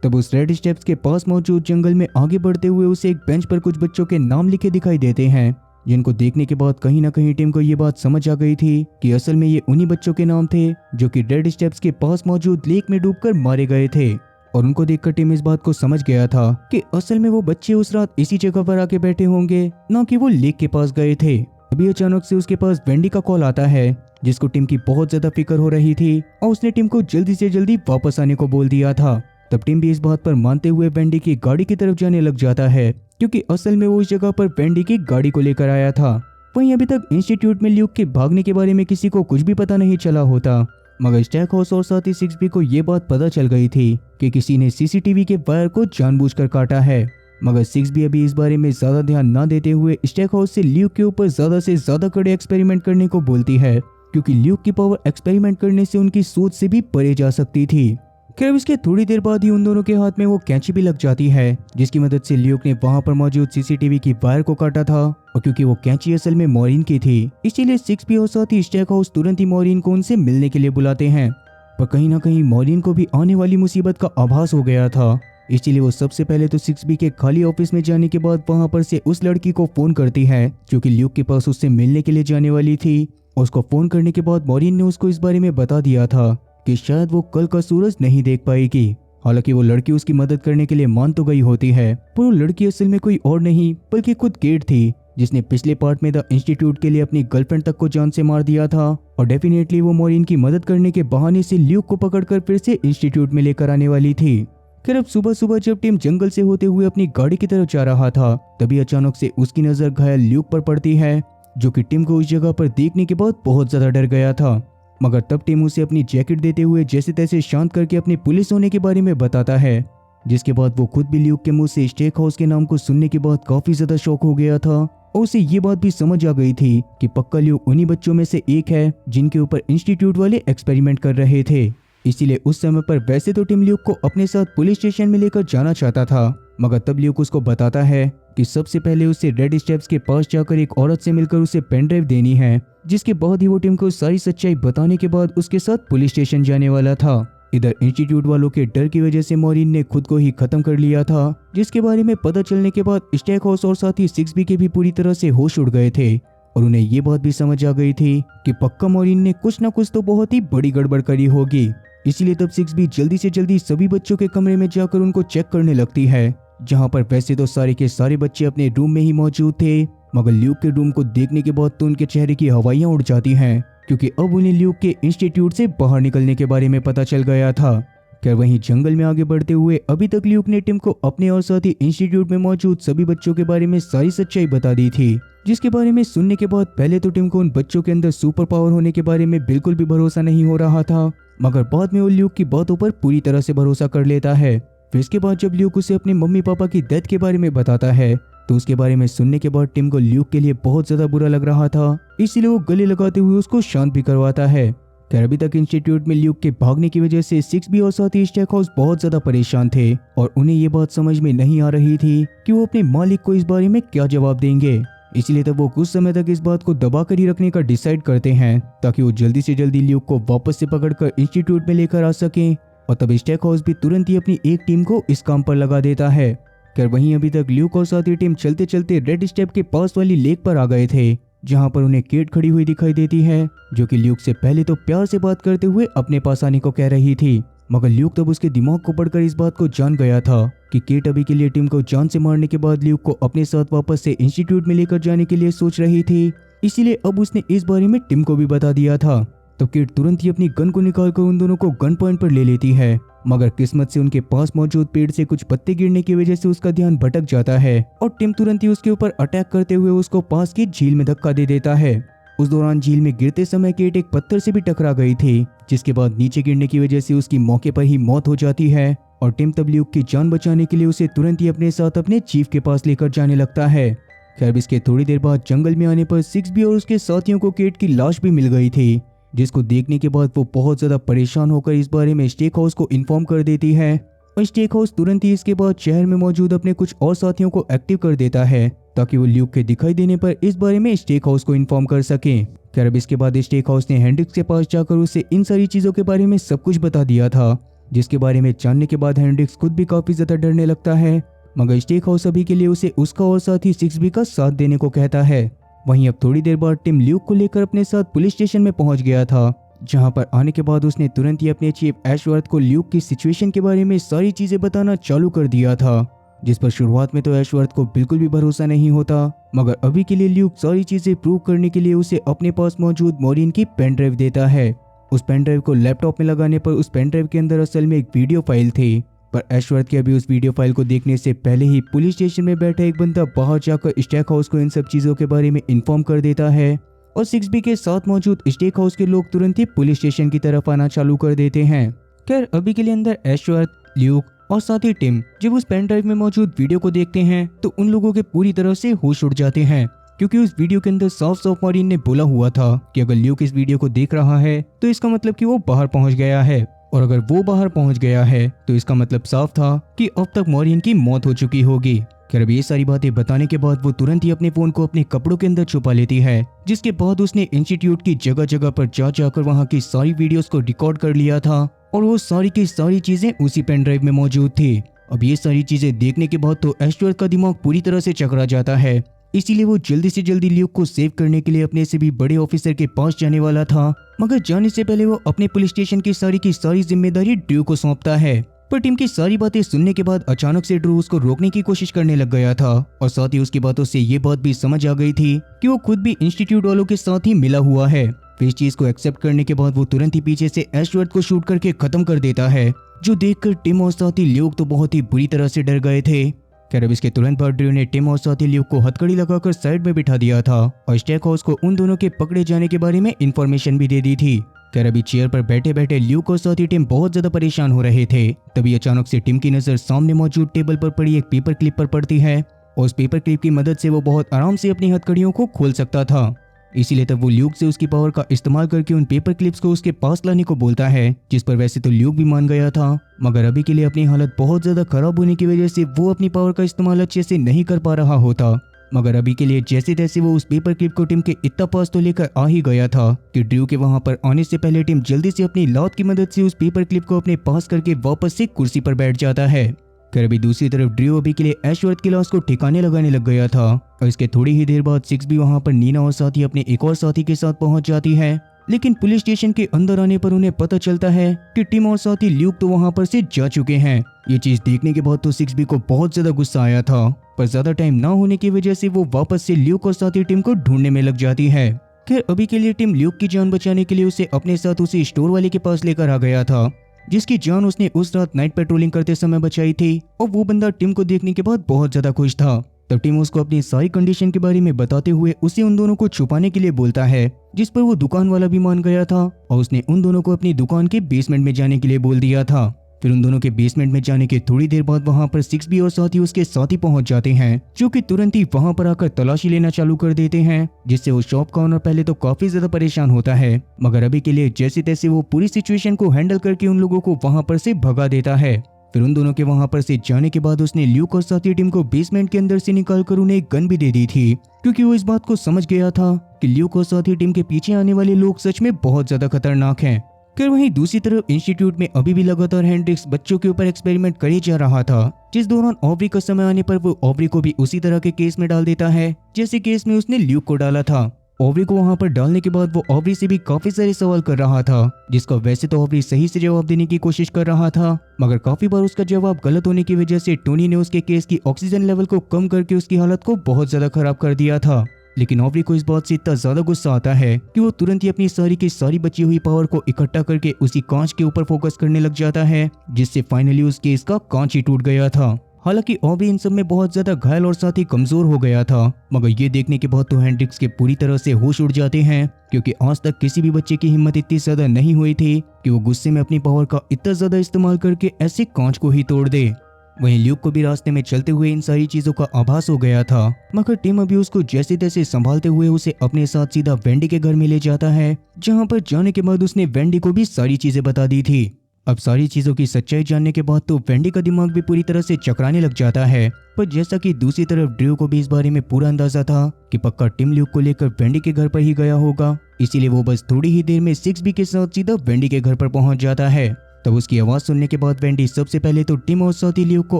तब उस रेड स्टेप्स के पास मौजूद जंगल में आगे बढ़ते हुए उसे एक बेंच पर कुछ बच्चों के नाम लिखे दिखाई देते हैं, जिनको देखने के बाद कहीं ना कहीं टिम को ये बात समझ आ गई थी कि असल में ये उन्हीं बच्चों के नाम थे जो कि रेड स्टेप्स के पास मौजूद लेक में डूबकर मारे गए थे। और उनको देखकर टिम इस बात को समझ गया था कि असल में वो बच्चे उस रात इसी जगह पर आके बैठे होंगे, ना कि वो लेक के पास गए थे। अभी अचानक से उसके पास वेंडी का कॉल आता है, जिसको टिम की बहुत ज्यादा फिक्र हो रही थी और उसने टिम को जल्दी से जल्दी वापस आने को बोल दिया था। तब टिम भी इस बात पर मानते हुए वेंडी की गाड़ी की तरफ जाने लग जाता है, क्योंकि असल में वो उस जगह पर वेंडी की गाड़ी को लेकर आया था। वहीं अभी तक इंस्टीट्यूट में ल्यूक के भागने के बारे में किसी को कुछ भी पता नहीं चला होता, मगर स्टैक हाउस और साथ ही 6B को ये बात पता चल गई थी कि किसी ने सीसीटीवी के वायर को जानबूझकर काटा है। मगर 6B अभी इस बारे में ज्यादा ध्यान न देते हुए स्टैक हाउस से ल्यूक के ऊपर ज्यादा से ज्यादा कड़े एक्सपेरिमेंट करने को बोलती है, क्योंकि ल्यूक की पावर एक्सपेरिमेंट करने से उनकी सोच से भी परे जा सकती थी। खैर इसके थोड़ी देर बाद ही उन दोनों के हाथ में वो कैंची भी लग जाती है, जिसकी मदद से ल्यूक ने वहां पर मौजूद सीसीटीवी की वायर को काटा था। और क्योंकि वो कैंची असल में मॉरिन की थी, इसीलिए 6B और साथ ही स्टैक हाउस तुरंत ही मॉरिन को उनसे मिलने के लिए बुलाते हैं। पर कहीं ना कहीं मॉरिन को भी आने वाली मुसीबत का आभास हो गया था, इसीलिए वो सबसे पहले तो 6B के खाली ऑफिस में जाने के बाद वहां पर से उस लड़की को फोन करती है जो कि ल्यूक के पास उससे मिलने के लिए जाने वाली थी। और उसको फोन करने के बाद मॉरिन ने उसको इस बारे में बता दिया था कि शायद वो कल का सूरज नहीं देख पाएगी। हालांकि वो लड़की उसकी मदद करने के लिए मान तो गई होती है, पर वो लड़की असल में कोई और नहीं बल्कि खुद केट थी, जिसने पिछले पार्ट में द इंस्टीट्यूट के लिए अपनी गर्लफ्रेंड तक को जान से मार दिया था। और डेफिनेटली वो मॉरिन की मदद करने के बहाने से ल्यूक को पकड़कर फिर से इंस्टीट्यूट में लेकर आने वाली थी। फिर अब सुबह सुबह जब टिम जंगल से होते हुए अपनी गाड़ी की तरफ जा रहा था, तभी अचानक से उसकी नजर घायल ल्यूक पर पड़ती है, जो कि टिम को उस जगह पर देखने के बाद बहुत ज्यादा डर गया था। मगर तब टिम उसे अपनी जैकेट देते हुए जैसे तैसे शांत करके अपने पुलिस होने के बारे में बताता है, जिसके बाद वो खुद भी ल्यूक के मुंह से स्टेक हाउस के नाम को सुनने के बाद काफी ज्यादा शॉक हो गया था। और उसे ये बात भी समझ आ गई थी कि पक्का ल्यूक उन्हीं बच्चों में से एक है जिनके ऊपर इंस्टीट्यूट वाले एक्सपेरिमेंट कर रहे थे। इसीलिए उस समय पर वैसे तो टिम ल्यूक को अपने साथ पुलिस स्टेशन में लेकर जाना चाहता था, मगर तब ल्यूक उसको बताता है कि सबसे पहले उसे रेड स्टेप्स के पास जाकर एक औरत से मिलकर उसे पेन ड्राइव देनी है, जिसके बाद ही वो टिम को सारी सच्चाई बताने के बाद उसके साथ पुलिस स्टेशन जाने वाला था। इधर इंस्टीट्यूट वालों के डर की वजह से मॉरिन ने खुद को ही खत्म कर लिया था, जिसके बारे में पता चलने के बाद स्टैक हाउस और साथ ही 6B के भी पूरी तरह से होश उड़ गए थे। और उन्हें ये बात भी समझ आ गई थी कि पक्का मॉरिन ने कुछ ना कुछ तो बहुत ही बड़ी गड़बड़ करी होगी। इसीलिए तब 6B जल्दी से जल्दी सभी बच्चों के कमरे में जाकर उनको चेक करने लगती है, जहां पर वैसे तो सारे के सारे बच्चे अपने रूम में ही मौजूद थे, मगर ल्यूक के रूम को देखने के बाद तो उनके चेहरे की हवाइयां उड़ जाती हैं, क्योंकि अब उन्हें ल्यूक के इंस्टीट्यूट से बाहर निकलने के बारे में पता चल गया था। खैर वहीं जंगल में आगे बढ़ते हुए अभी तक ल्यूक ने टिम को अपने और साथ ही इंस्टीट्यूट में मौजूद सभी बच्चों के बारे में सारी सच्चाई बता दी थी, जिसके बारे में सुनने के बाद पहले तो टिम को उन बच्चों के अंदर सुपर पावर होने के बारे में बिल्कुल भी भरोसा नहीं हो रहा था, मगर बाद में वो ल्यूक की बातों पर पूरी तरह से भरोसा कर लेता है। फिर इसके बाद जब ल्यूक उसे अपने मम्मी पापा की डेथ के बारे में बताता है, तो उसके बारे में सुनने के बाद टिम को ल्यूक के लिए बहुत ज्यादा बुरा लग रहा था, इसीलिए वो गले लगाते हुए उसको शांत भी करवाता है। खैर अभी तक इंस्टीट्यूट में ल्यूक के भागने की वजह से 6B और साथ ही स्टैक हाउस बहुत ज्यादा परेशान थे, और उन्हें ये बात समझ में नहीं आ रही थी कि वो अपने मालिक को इस बारे में क्या जवाब देंगे। इसलिए तब वो कुछ समय तक इस बात को दबा कर ही रखने का डिसाइड करते हैं, ताकि वो जल्दी से जल्दी ल्यूक को वापस से पकड़कर इंस्टीट्यूट में लेकर आ सकें। और तब स्टैक हाउस भी तुरंत ही अपनी एक टीम को इस काम पर लगा देता है। खैर वहीं अभी तक ल्यूक और साथ ही टीम चलते चलते रेड स्टेप के पास वाली लेक पर आ गए थे, जहां पर उन्हें केट खड़ी हुई दिखाई देती है, जो कि ल्यूक से पहले तो प्यार से बात करते हुए अपने पास आने को कह रही थी। मगर ल्यूक तब उसके दिमाग को पढ़कर इस बात को जान गया था कि केट अभी के लिए टीम को जान से मारने के बाद ल्यूक को अपने साथ वापस से इंस्टीट्यूट में लेकर जाने के लिए सोच रही थी, इसीलिए अब उसने इस बारे में टिम को भी बता दिया था। तो केट तुरंत ही अपनी गन को निकालकर उन दोनों को गन पॉइंट पर ले लेती है, मगर किस्मत से उनके पास मौजूद पेड़ से कुछ पत्ते गिरने की वजह से उसका ध्यान भटक जाता है, और टिम तुरंत ही उसके ऊपर अटैक करते हुए उसको पास की झील में धक्का दे देता है। उस दौरान झील में गिरते समय केट एक पत्थर से भी टकरा गई थी, जिसके बाद नीचे गिरने की वजह से उसकी मौके पर ही मौत हो जाती है। और टिम तब ल्यूक की जान बचाने के लिए उसे तुरंत ही अपने साथ अपने चीफ के पास लेकर जाने लगता है। खैर इसके थोड़ी देर बाद जंगल में आने पर 6B और उसके साथियों को केट की लाश भी मिल गई थी, जिसको देखने के बाद वो बहुत ज़्यादा परेशान होकर इस बारे में स्टेक हाउस को इन्फॉर्म कर देती है और स्टेक हाउस तुरंत ही इसके बाद शहर में मौजूद अपने कुछ और साथियों को एक्टिव कर देता है ताकि वो ल्यूक के दिखाई देने पर इस बारे में स्टेक हाउस को इन्फॉर्म कर सके। खैर अब इसके बाद स्टेक हाउस ने हेंड्रिक्स के पास जाकर उसे इन सारी चीज़ों के बारे में सब कुछ बता दिया था, जिसके बारे में जानने के बाद हेंड्रिक्स खुद भी काफ़ी ज़्यादा डरने लगता है। मगर स्टेक हाउस अभी के लिए उसे उसका और साथी 6B का साथ देने को कहता है। वहीं अब थोड़ी देर बाद टिम ल्यूक को लेकर अपने साथ पुलिस स्टेशन में पहुंच गया था, जहां पर आने के बाद उसने तुरंत ही अपने चीफ एशवर्थ को ल्यूक की सिचुएशन के बारे में सारी चीज़ें बताना चालू कर दिया था, जिस पर शुरुआत में तो एशवर्थ को बिल्कुल भी भरोसा नहीं होता। मगर अभी के लिए ल्यूक सारी चीज़ें प्रूव करने के लिए उसे अपने पास मौजूद मॉरिन की पेन ड्राइव देता है। उस पेन ड्राइव को लैपटॉप में लगाने पर उस पेन ड्राइव के अंदर असल में एक वीडियो फाइल थी, पर एशवर्थ के अभी उस वीडियो फाइल को देखने से पहले ही पुलिस स्टेशन में बैठा एक बंदा बाहर जाकर स्टेक हाउस को इन सब चीज़ों के बारे में इन्फॉर्म कर देता है और 6B के साथ मौजूद स्टेक हाउस के लोग तुरंत ही पुलिस स्टेशन की तरफ आना चालू कर देते हैं। खैर अभी के लिए अंदर एशवर्थ, ल्यूक और साथ ही टिम जब उस पेन ड्राइव में मौजूद वीडियो को देखते हैं तो उन लोगों के पूरी तरह से होश उड़ जाते हैं, क्योंकि उस वीडियो के अंदर साफ साफ मॉरिन ने बोला हुआ था कि अगर ल्यूक इस वीडियो को देख रहा है तो इसका मतलब कि वो बाहर पहुंच गया है, और अगर वो बाहर पहुंच गया है तो इसका मतलब साफ था कि अब तक मॉरिन की मौत हो चुकी होगी। खैर अब ये सारी बातें बताने के बाद वो तुरंत ही अपने फोन को अपने कपड़ों के अंदर छुपा लेती है, जिसके बाद उसने इंस्टीट्यूट की जगह जगह पर जा जाकर वहाँ की सारी वीडियोस को रिकॉर्ड कर लिया था और वो सारी की सारी चीजें उसी पेन ड्राइव में मौजूद थी। अब ये सारी चीजें देखने के बाद तो एशवर्थ का दिमाग पूरी तरह से चकरा जाता है, इसीलिए वो जल्दी से जल्दी ल्यूक को सेव करने के लिए अपने से भी बड़े ऑफिसर के पास जाने वाला था। मगर जाने से पहले वो अपने पुलिस स्टेशन की सारी जिम्मेदारी ड्रू को सौंपता है। पर टीम की सारी बातें सुनने के बाद अचानक से ड्रू उसको रोकने की कोशिश करने लग गया था और साथ ही उसकी बातों से ये बात भी समझ आ गई थी कि वो खुद भी इंस्टीट्यूट वालों के साथ ही मिला हुआ है। इस चीज को एक्सेप्ट करने के बाद वो तुरंत ही पीछे से एशवर्थ को शूट करके खत्म कर देता है, जो देखकर टिम और साथी ल्यूक तो बहुत ही बुरी तरह से डर गए थे। खैर अब इसके तुरंत बाद ड्रू ने टिम और साथी ल्यूक को हथकड़ी लगाकर साइड में बिठा दिया था और स्टेक हाउस को उन दोनों के पकड़े जाने के बारे में इंफॉर्मेशन भी दे दी थी। खैर अभी चेयर पर बैठे बैठे ल्यूक और साथी टिम बहुत ज्यादा परेशान हो रहे थे। तभी अचानक से टिम की नजर सामने मौजूद टेबल पर पड़ी एक पेपर क्लिप पर पड़ती है और उस पेपर क्लिप की मदद से वो बहुत आराम से अपनी हथकड़ियों को खोल सकता था। इसीलिए तब वो ल्यूक से उसकी पावर का इस्तेमाल करके उन पेपर क्लिप्स को उसके पास लाने को बोलता है, जिस पर वैसे तो ल्यूक भी मान गया था, मगर अभी के लिए अपनी हालत बहुत ज्यादा खराब होने की वजह से वो अपनी पावर का इस्तेमाल अच्छे से नहीं कर पा रहा होता। मगर अभी के लिए जैसे तैसे वो उस पेपर क्लिप को टिम के इतना पास तो लेकर आ ही गया था कि ड्रू के वहां पर आने से पहले टिम जल्दी से अपनी लात की मदद से उस पेपर क्लिप को अपने पास करके वापस से कुर्सी पर बैठ जाता है। खैर अभी दूसरी तरफ ड्रू अभी के लिए एशवर्थ की लाश को ठिकाने लगाने लग गया था और इसके थोड़ी ही देर बाद 6B वहां पर नीना और साथी अपने एक और साथी के साथ पहुंच जाती है। लेकिन पुलिस स्टेशन के अंदर आने पर उन्हें पता चलता है कि टिम और साथी ल्यूक तो वहां पर से जा चुके हैं। ये चीज देखने के बाद तो 6B को बहुत ज्यादा गुस्सा आया था, पर ज्यादा टाइम ना होने की वजह से वो वापस से ल्यूक और साथी टिम को ढूंढने में लग जाती है। खैर अभी के लिए टिम ल्यूक की जान बचाने के लिए उसे अपने साथ उसी स्टोर वाले के पास लेकर आ गया था, जिसकी जान उसने उस रात नाइट पेट्रोलिंग करते समय बचाई थी। और वो बंदा टिम को देखने के बाद बहुत ज्यादा खुश था। तब टिम उसको अपनी सारी कंडीशन के बारे में बताते हुए उसे उन दोनों को छुपाने के लिए बोलता है, जिस पर वो दुकान वाला भी मान गया था और उसने उन दोनों को अपनी दुकान के बेसमेंट में जाने के लिए बोल दिया था। फिर उन दोनों के बेसमेंट में जाने के थोड़ी देर बाद वहां पर 6B और साथी उसके साथी पहुंच जाते हैं, जो कि तुरंत ही वहां पर आकर तलाशी लेना चालू कर देते हैं, जिससे वो शॉप का ओनर पहले तो काफी ज्यादा परेशान होता है, मगर अभी के लिए जैसे तैसे वो पूरी सिचुएशन को हैंडल करके उन लोगों को वहां पर से भगा देता है। फिर उन दोनों के वहां पर से जाने के बाद उसने ल्यूक और साथी टीम को बेसमेंट के अंदर से निकालकर उन्हें एक गन भी दे दी थी, क्योंकि वो इस बात को समझ गया था कि ल्यूक और साथी टीम के पीछे आने वाले लोग सच में बहुत ज्यादा खतरनाक हैं। फिर वहीं दूसरी तरफ इंस्टीट्यूट में अभी भी लगातार हेंड्रिक्स बच्चों के ऊपर एक्सपेरिमेंट करे जा रहा था, जिस दौरान ऑब्री का समय आने पर वो ऑब्री को भी उसी तरह के केस में डाल देता है जैसे केस में उसने ल्यूक को डाला था। ऑब्री को वहां पर डालने के बाद वो ऑब्री से भी काफी सारे सवाल कर रहा था, जिसका वैसे तो ऑब्री सही से जवाब देने की कोशिश कर रहा था, मगर काफी बार उसका जवाब गलत होने की वजह से टोनी ने उसके केस की ऑक्सीजन लेवल को कम करके उसकी हालत को बहुत ज्यादा खराब कर दिया था। लेकिन ऑब्री को इस बात से इतना ज्यादा गुस्सा आता है कि वो तुरंत ही अपनी सारी की सारी बची हुई पावर को इकट्ठा करके उसी कांच के ऊपर फोकस करने लग जाता है, जिससे फाइनली उस केस का कांच ही टूट गया था। हालांकि ऑब्री इन सब में बहुत ज्यादा घायल और साथ ही कमजोर हो गया था, मगर ये देखने के बाद तो हेंड्रिक्स के पूरी तरह से होश उड़ जाते हैं, क्योंकि आज तक किसी भी बच्चे की हिम्मत इतनी ज्यादा नहीं हुई थी कि वो गुस्से में अपनी पावर का इतना ज्यादा इस्तेमाल करके ऐसे कांच को ही तोड़ दे। वहीं ल्यूक को भी रास्ते में चलते हुए इन सारी चीजों का आभास हो गया था, मगर टिम अभी उसको जैसे तैसे संभालते हुए उसे अपने साथ सीधा वेंडी के घर में ले जाता है, जहां पर जाने के बाद उसने वेंडी को भी सारी चीजें बता दी थी। अब सारी चीजों की सच्चाई जानने के बाद तो वेंडी का दिमाग भी पूरी तरह से चकराने लग जाता है, पर जैसा कि दूसरी तरफ ड्रू को भी इस बारे में पूरा अंदाजा था कि पक्का टिम ल्यूक को लेकर वेंडी के घर पर ही गया होगा, इसीलिए वो बस थोड़ी ही देर में 6B के साथ सीधा वेंडी के घर पर पहुंच जाता है। तब उसकी आवाज सुनने के बाद वेंडी सबसे पहले तो टिम और साथी ल्यूक को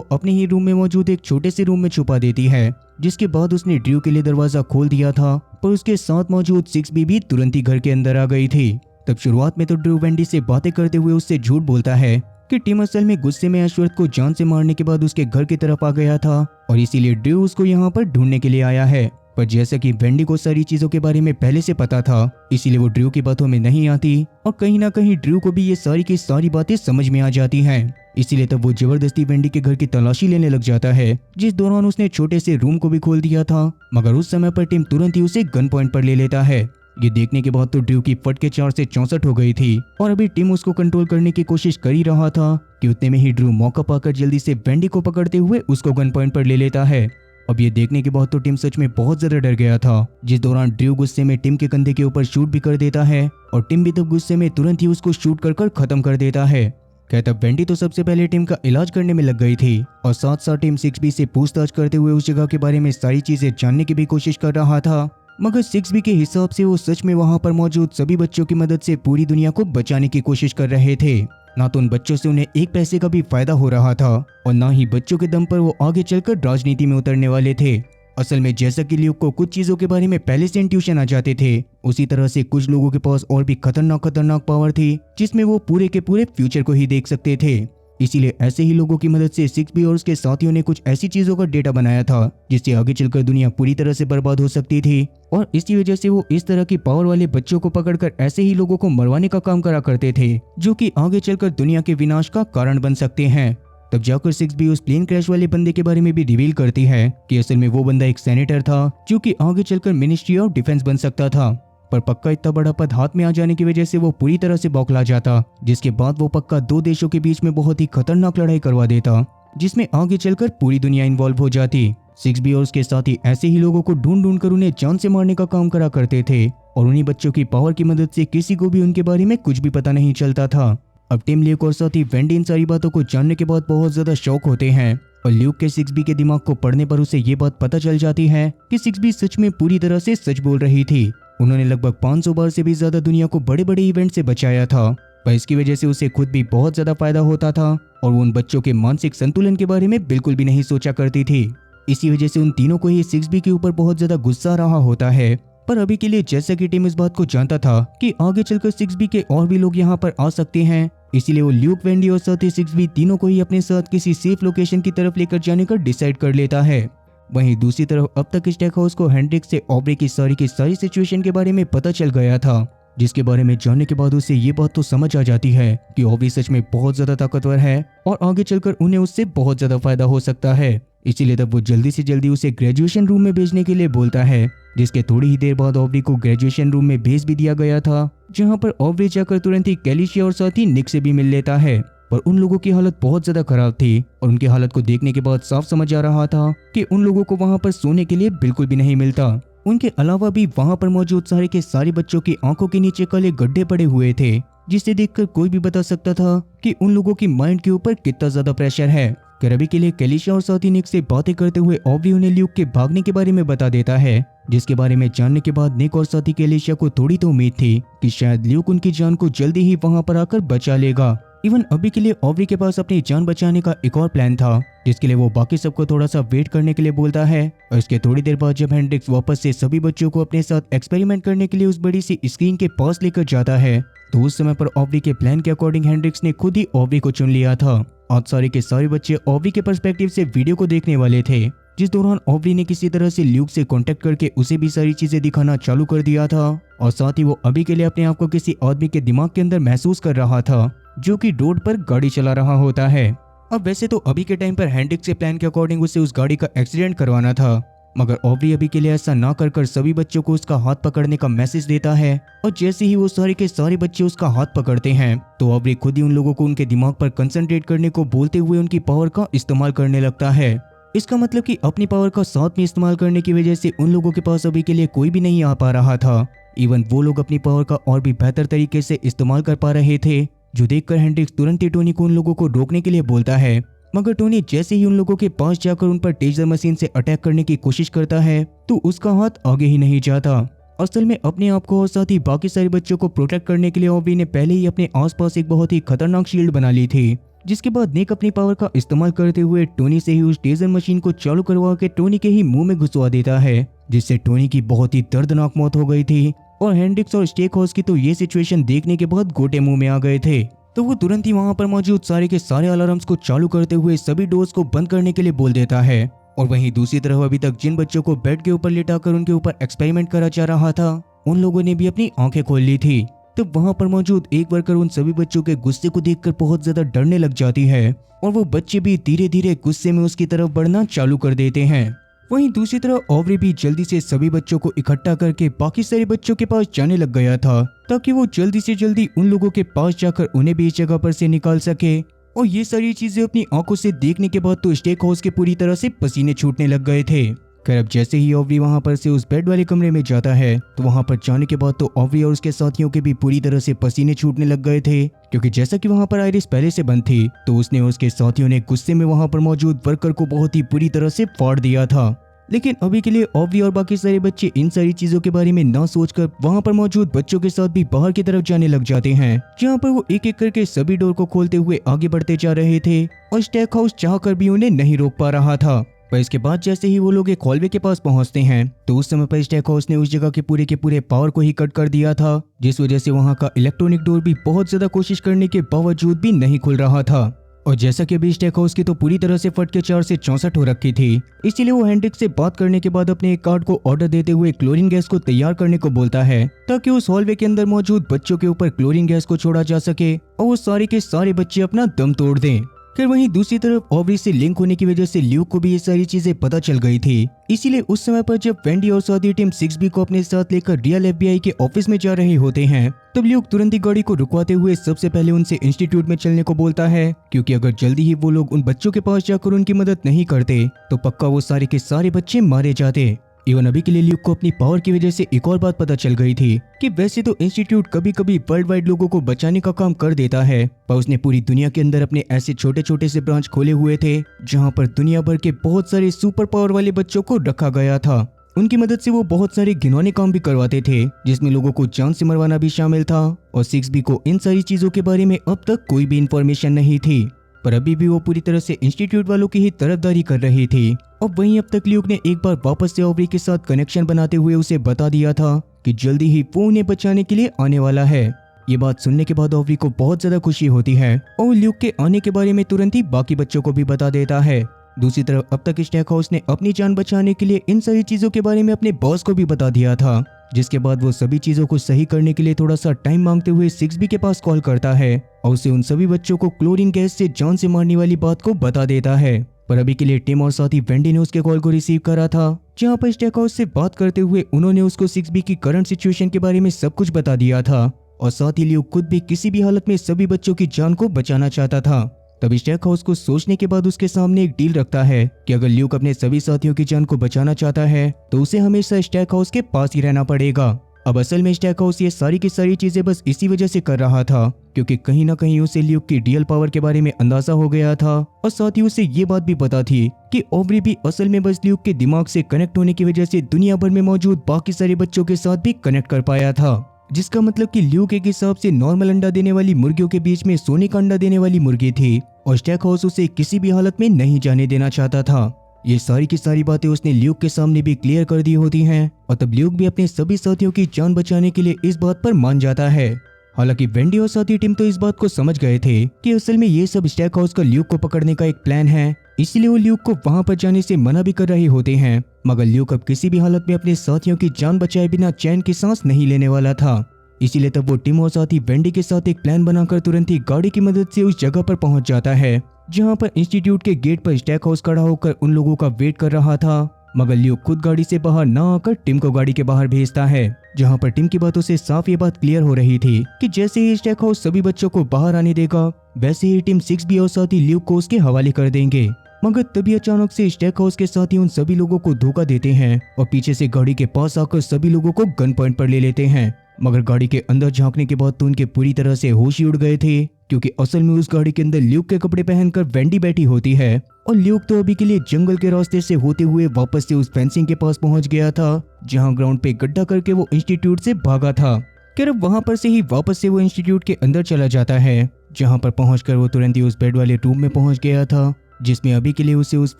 अपने ही रूम में मौजूद एक छोटे से रूम में छुपा देती है, जिसके बाद उसने ड्रू के लिए दरवाजा खोल दिया था, पर उसके साथ मौजूद 6B भी तुरंत ही घर के अंदर आ गई थी। तब शुरुआत में तो ड्रू वेंडी से बातें करते हुए उससे झूठ बोलता है कि टिम असल में गुस्से में ऐश्वर्य को जान से मारने के बाद उसके घर की तरफ आ गया था और इसीलिए ड्रू उसको यहाँ पर ढूंढने के लिए आया है। पर जैसा कि वेंडी को सारी चीजों के बारे में पहले से पता था, इसीलिए वो ड्रू की बातों में नहीं आती और कहीं ना कहीं ड्रू को भी ये सारी की सारी बातें समझ में आ जाती हैं। इसीलिए तब वो जबरदस्ती वेंडी के घर की तलाशी लेने लग जाता है, जिस दौरान उसने छोटे से रूम को भी खोल दिया था, मगर उस समय पर टिम तुरंत ही उसे गन पॉइंट पर ले लेता है। ये देखने के बाद तो ड्रू की फट के 4 से 64 हो गई थी और अभी टिम उसको कंट्रोल करने की कोशिश कर ही रहा था कि उतने में ही ड्रू मौका पाकर जल्दी से वेंडी को पकड़ते हुए उसको गन पॉइंट पर ले लेता है। अब ये देखने के बाद तो टिम सच में बहुत ज्यादा डर गया था, जिस दौरान ड्रू गुस्से में टिम के कंधे के ऊपर शूट भी कर देता है और टिम भी तब गुस्से में तुरंत ही उसको शूट कर खत्म कर देता है। कहता वेंडी तो सबसे पहले टिम का इलाज करने में लग गई थी और साथ साथ टिम 6B से पूछताछ करते हुए उस जगह के बारे में सारी चीजें जानने की भी कोशिश कर रहा था, मगर 6B के हिसाब से वो सच में वहां पर मौजूद सभी बच्चों की मदद से पूरी दुनिया को बचाने की कोशिश कर रहे थे। ना तो उन बच्चों से उन्हें एक पैसे का भी फायदा हो रहा था और ना ही बच्चों के दम पर वो आगे चलकर राजनीति में उतरने वाले थे। असल में जैसा कि ल्यूक को कुछ चीजों के बारे में पहले से इंट्यूशन आ जाते थे, उसी तरह से कुछ लोगों के पास और भी खतरनाक पावर थी, जिसमें वो पूरे के पूरे फ्यूचर को ही देख सकते थे। इसीलिए ऐसे ही लोगों की मदद से 6B और उसके साथियों ने कुछ ऐसी चीजों का डेटा बनाया था जिससे आगे चलकर दुनिया पूरी तरह से बर्बाद हो सकती थी, और इसी वजह से वो इस तरह की पावर वाले बच्चों को पकड़कर ऐसे ही लोगों को मरवाने का काम करा करते थे जो कि आगे चलकर दुनिया के विनाश का कारण बन सकते हैं। तब जाकर 6B उस प्लेन क्रैश वाले बंदे के बारे में भी रिवील करती है कि असल में वो बंदा एक सेनेटर था जो कि आगे चलकर मिनिस्ट्री ऑफ डिफेंस बन सकता था, पर पक्का इतना बड़ा पद हाथ में आ जाने की वजह से वो पूरी तरह से बौखला जाता, जिसके बाद वो पक्का 2 देशों के बीच में बहुत ही खतरनाक लड़ाई करवा देता, जिसमें आगे चलकर पूरी दुनिया इन्वॉल्व हो जाती। 6B और उसके साथी ऐसे ही लोगों को ढूंढ कर उन्हें जान से मारने का काम करा करते थे और उन्हीं बच्चों की पावर की मदद से किसी को भी उनके बारे में कुछ भी पता नहीं चलता था। अब टिम ल्यूक और साथी वेंडी इन सारी बातों को जानने के बाद बहुत ज्यादा शौक होते हैं और ल्यूक के 6B के दिमाग को पढ़ने पर उसे ये बात पता चल जाती है कि 6B सच में पूरी तरह से सच बोल रही थी। उन्होंने लगभग 500 बार से भी ज्यादा दुनिया को बड़े बड़े इवेंट से बचाया था, पर इसकी वजह से उसे खुद भी बहुत ज्यादा फायदा होता था और वो उन बच्चों के मानसिक संतुलन के बारे में बिल्कुल भी नहीं सोचा करती थी। इसी वजह से उन तीनों को ही 6B के ऊपर बहुत ज्यादा गुस्सा रहा होता है। पर अभी के लिए जैसा कि टिम इस बात को जानता था कि आगे चलकर 6B के और भी लोग यहाँ पर आ सकते हैं, इसीलिए वो ल्यूक, वेंडी और साथी 6B तीनों को ही अपने साथ किसी सेफ लोकेशन की तरफ लेकर जाने का डिसाइड कर लेता है। वहीं दूसरी तरफ अब तक स्टेक हाउस को हेंड्रिक्स से ऑब्री की सारी सिचुएशन के बारे में पता चल गया था, जिसके बारे में जानने के बाद उसे ये बात तो समझ आ जाती है कि ऑब्री सच में बहुत ज्यादा ताकतवर है और आगे चलकर उन्हें उससे बहुत ज्यादा फायदा हो सकता है। इसीलिए तब वो जल्दी से जल्दी उसे ग्रेजुएशन रूम में भेजने के लिए बोलता है, जिसके थोड़ी ही देर बाद ऑब्री को ग्रेजुएशन रूम में भेज भी दिया गया था, जहाँ पर ऑब्री जाकर तुरंत ही कैलिशिया और साथ ही निक से भी मिल लेता है। पर उन लोगों की हालत बहुत ज्यादा खराब थी और उनकी हालत को देखने के बाद साफ समझ आ रहा था कि उन लोगों को वहां पर सोने के लिए बिल्कुल भी नहीं मिलता। उनके अलावा भी वहां पर मौजूद सारे के सारे बच्चों की आंखों के नीचे काले गड्ढे पड़े हुए थे, जिसे देखकर कोई भी बता सकता था कि उन लोगों की माइंड के ऊपर कितना ज्यादा प्रेशर है। रवि के लिए कैलिशिया और साथी निक से बातें करते हुए ऑब्री उन्हें ल्यूक के भागने के बारे में बता देता है, जिसके बारे में जानने के बाद निक और साथी कैलिशिया को थोड़ी तो उम्मीद थी कि शायद ल्यूक उनकी जान को जल्दी ही वहां पर आकर बचा लेगा। इवन अभी के लिए ऑब्री के पास अपनी जान बचाने का एक और प्लान था, जिसके लिए वो बाकी सबको थोड़ा सा वेट करने के लिए बोलता है। और इसके थोड़ी देर बाद जब हेंड्रिक्स वापस से सभी बच्चों को अपने साथ एक्सपेरिमेंट करने के लिए उस बड़ी सी स्क्रीन के पास लेकर जाता है, तो उस समय पर ऑब्री के प्लान के अकॉर्डिंग हेंड्रिक्स ने खुद ही ऑब्री को चुन लिया था। आज सारे के सारे बच्चे ऑब्री के पर्सपेक्टिव से वीडियो को देखने वाले थे, जिस दौरान ऑब्री ने किसी तरह से ल्यूक से कांटेक्ट करके उसे भी सारी चीजें दिखाना चालू कर दिया था। और साथ ही वो अभी के लिए अपने आप को किसी आदमी के दिमाग के अंदर महसूस कर रहा था, जो कि रोड पर गाड़ी चला रहा होता है। अब वैसे तो अभी के टाइम पर हेंड्रिक्स के प्लान के अकॉर्डिंग उसे उस गाड़ी का एक्सीडेंट करवाना था, मगर ऑब्री अभी के लिए ऐसा ना कर सभी बच्चों को उसका हाथ पकड़ने का मैसेज देता है। और जैसे ही वो सारे के सारे बच्चे उसका हाथ पकड़ते हैं तो ऑब्री खुद ही उन लोगों को उनके दिमाग पर कंसंट्रेट करने को बोलते हुए उनकी पावर का इस्तेमाल करने लगता है। इसका मतलब कि अपनी पावर का साथ में इस्तेमाल करने की वजह से उन लोगों के पास अभी के लिए कोई भी नहीं आ पा रहा था। इवन वो लोग अपनी पावर का और भी बेहतर तरीके से इस्तेमाल कर पा रहे थे, जो देखकर हेंड्रिक्स तुरंत ही टोनी को उन लोगों को रोकने के लिए बोलता है। मगर टोनी जैसे ही उन लोगों के पास जाकर उन पर टेजर मशीन से अटैक करने की कोशिश करता है तो उसका हाथ आगे ही नहीं जाता। असल में अपने आप को और साथ ही बाकी सारे बच्चों को प्रोटेक्ट करने के लिए ऑब्री ने पहले ही अपने आसपास एक बहुत ही खतरनाक शील्ड बना ली थी, जिसके बाद निक अपनी पावर का इस्तेमाल करते हुए टोनी से ही उस टेजर मशीन को चालू करवा के टोनी के ही मुंह में घुसवा देता है, जिससे टोनी की बहुत ही दर्दनाक मौत हो गई थी। और हेंड्रिक्स और स्टेकहाउस की तो ये सिचुएशन देखने के बाद गोटे मुंह में आ गए थे, तो वो तुरंत ही वहां पर मौजूद सारे के सारे अलार्म्स को चालू करते हुए सभी डोर्स को बंद करने के लिए बोल देता है। और वहीं दूसरी तरफ अभी तक जिन बच्चों को बेड के ऊपर लिटाकर उनके ऊपर एक्सपेरिमेंट करा जा रहा था उन लोगों ने भी अपनी आंखें खोल ली थी। तब वहां पर मौजूद एक वर्कर उन सभी बच्चों के गुस्से को देखकर बहुत ज्यादा डरने लग जाती है और वो बच्चे भी धीरे धीरे गुस्से में उसकी तरफ बढ़ना चालू कर देते हैं। वहीं दूसरी तरफ ऑब्री भी जल्दी से सभी बच्चों को इकट्ठा करके बाकी सारे बच्चों के पास जाने लग गया था, ताकि वो जल्दी से जल्दी उन लोगों के पास जाकर उन्हें भी इस जगह पर से निकाल सके। और ये सारी चीजें अपनी आंखों से देखने के बाद तो स्टेकहाउस के पूरी तरह से पसीने छूटने लग गए थे। खैर अब जैसे ही ऑब्री वहां पर से उस बेड वाले कमरे में जाता है तो वहां पर जाने के बाद तो ऑब्री और उसके साथियों के भी पूरी तरह से पसीने छूटने लग गए थे, क्योंकि जैसा कि वहां पर आयरिस पहले से बंद थी तो उसने और उसके साथियों ने गुस्से में वहां पर मौजूद वर्कर को बहुत ही बुरी तरह से फाड़ दिया था। लेकिन अभी के लिए ऑब्री और बाकी सारे बच्चे इन सारी चीजों के बारे में ना सोचकर वहां पर मौजूद बच्चों के साथ भी बाहर की तरफ जाने लग जाते हैं, जहां पर वो एक एक करके सभी डोर को खोलते हुए आगे बढ़ते जा रहे थे और स्टेकहाउस चाहकर भी उन्हें नहीं रोक पा रहा था। पर इसके बाद जैसे ही वो लोग एक हॉलवे के पास पहुंचते हैं तो उस समय पर स्टेकहाउस ने उस जगह के पूरे पावर को ही कट कर दिया था, जिस वजह से वहां का इलेक्ट्रॉनिक डोर भी बहुत ज्यादा कोशिश करने के बावजूद भी नहीं खुल रहा था। और जैसा कि अभी स्टेकहाउस की तो पूरी तरह से फट के 4 से 64 हो रखी थी, इसीलिए वो हेंड्रिक्स से बात करने के बाद अपने एक कार्ड को ऑर्डर देते हुए क्लोरीन गैस को तैयार करने को बोलता है, ताकि उस हॉलवे के अंदर मौजूद बच्चों के ऊपर क्लोरीन गैस को छोड़ा जा सके और वो सारे के सारे बच्चे अपना दम तोड़ दें। फिर वहीं दूसरी तरफ ऑब्री से लिंक होने की वजह से ल्यूक को भी ये सारी चीजें पता चल गई थी, इसीलिए उस समय पर जब वेंडी और साथी टीम 6B को अपने साथ लेकर रियल FBI के ऑफिस में जा रहे होते हैं तब ल्यूक तुरंत ही गाड़ी को रुकवाते हुए सबसे पहले उनसे इंस्टीट्यूट में चलने को बोलता है, क्योंकि अगर जल्दी ही वो लोग उन बच्चों के पास जाकर उनकी मदद नहीं करते तो पक्का वो सारे के सारे बच्चे मारे जाते। इवन अभी के लिए ल्यूक को अपनी पावर की वजह से एक और बात पता चल गई थी कि वैसे तो इंस्टीट्यूट कभी कभी वर्ल्ड वाइड लोगों को बचाने का काम कर देता है, पर उसने पूरी दुनिया के अंदर अपने ऐसे छोटे छोटे से ब्रांच खोले हुए थे जहां पर दुनिया भर के बहुत सारे सुपर पावर वाले बच्चों को रखा गया था। उनकी मदद से वो बहुत सारे घिनौने काम भी करवाते थे, जिसमें लोगों को जान से मरवाना भी शामिल था। और 6B को इन सारी चीजों के बारे में अब तक कोई भी इंफॉर्मेशन नहीं थी, पर अभी भी वो पूरी तरह से इंस्टीट्यूट वालों की ही तरफदारी कर रही थी। और वहीं अब तक ल्यूक ने एक बार वापस से ऑब्री के साथ कनेक्शन बनाते हुए उसे बता दिया था कि जल्दी ही वो उन्हें बचाने के लिए आने वाला है। ये बात सुनने के बाद ऑब्री को बहुत ज्यादा खुशी होती है और ल्यूक के आने के बारे में तुरंत ही बाकी बच्चों को भी बता देता है। दूसरी तरफ अब तक स्टेकहाउस ने अपनी जान बचाने के लिए इन सारी चीजों के बारे में अपने बॉस को भी बता दिया था, जिसके बाद वो सभी चीजों को सही करने के लिए थोड़ा सा टाइम मांगते हुए 6B के पास कॉल करता है और उसे उन सभी बच्चों को क्लोरीन गैस से जान से मारने वाली बात को बता देता है। पर अभी के लिए टिम और साथी वेंडी ने उसके कॉल को रिसीव करा था, जहां पर स्टेकहाउस से बात करते हुए उन्होंने उसको 6B की करंट सिचुएशन के बारे में सब कुछ बता दिया था और साथ ही ल्यूक खुद भी किसी भी हालत में सभी बच्चों की जान को बचाना चाहता था। तब स्टेकहाउस को सोचने के बाद उसके सामने एक डील रखता है कि अगर ल्यूक अपने सभी साथियों की जान को बचाना चाहता है तो उसे हमेशा स्टेकहाउस के पास ही रहना पड़ेगा। अब असल में स्टेकहाउस ये सारी की सारी चीजें बस इसी वजह से कर रहा था क्योंकि कहीं ना कहीं उसे ल्यूक की रियल पावर के बारे में अंदाजा हो गया था और साथ ही उसे ये बात भी पता थी कि ऑब्री भी असल में बस ल्यूक के दिमाग से कनेक्ट होने की वजह से दुनिया भर में मौजूद बाकी सारे बच्चों के साथ भी कनेक्ट कर पाया था, जिसका मतलब कि ल्यूक एक हिसाब से नॉर्मल अंडा देने वाली मुर्गियों के बीच में सोने का अंडा देने वाली मुर्गी थी और स्टेकहाउस उसे किसी भी हालत में नहीं जाने देना चाहता था। ये सारी की सारी बातें उसने ल्यूक के सामने भी क्लियर कर दी होती हैं और तब ल्यूक भी अपने सभी साथियों की जान बचाने के लिए इस बात पर मान जाता है। हालांकि वेंडी और साथी टीम तो इस बात को समझ गए थे कि असल में ये सब स्टेकहाउस का ल्यूक को पकड़ने का एक प्लान है, इसलिए वो ल्यूक को वहां पर जाने से मना भी कर रहे होते हैं। मगर ल्यूक अब किसी भी हालत में अपने साथियों की जान बचाए बिना चैन की सांस नहीं लेने वाला था, इसीलिए तब वो टिम और साथी वेंडी के साथ एक प्लान बनाकर तुरंत ही गाड़ी की मदद से उस जगह पर पहुंच जाता है जहाँ पर इंस्टीट्यूट के गेट पर स्टैक हाउस खड़ा होकर उन लोगों का वेट कर रहा था। मगर ल्यूक खुद गाड़ी से बाहर ना आकर टिम को गाड़ी के बाहर भेजता है, जहाँ पर टिम की बातों से साफ ये बात क्लियर हो रही थी कि जैसे ही स्टैक हाउस सभी बच्चों को बाहर आने देगा, वैसे ही टीम 6B और साथी ल्यूक को उसके हवाले कर देंगे। मगर तभी अचानक से स्टैक हाउस के साथी उन सभी लोगों को धोखा देते हैं और पीछे से गाड़ी के पास आकर सभी लोगों को गन पॉइंट पर ले लेते हैं। मगर गाड़ी के अंदर झांकने के बाद तो उनके पूरी तरह से होश ही उड़ गए थे, क्योंकि असल में उस गाड़ी के अंदर ल्यूक के कपड़े पहनकर वेंडी बैठी होती है और ल्यूक तो अभी के लिए जंगल के रास्ते से होते हुए वापस से उस फेंसिंग के पास पहुंच गया था, जहां ग्राउंड पे गड्ढा करके वो इंस्टीट्यूट से भागा था। फिर अब वहां पर से ही वापस से वो इंस्टीट्यूट के अंदर चला जाता है, जहां पर पहुंचकर वो तुरंत ही उस बेड वाले रूम में पहुंच गया था, जिसमें अभी के लिए उसे उस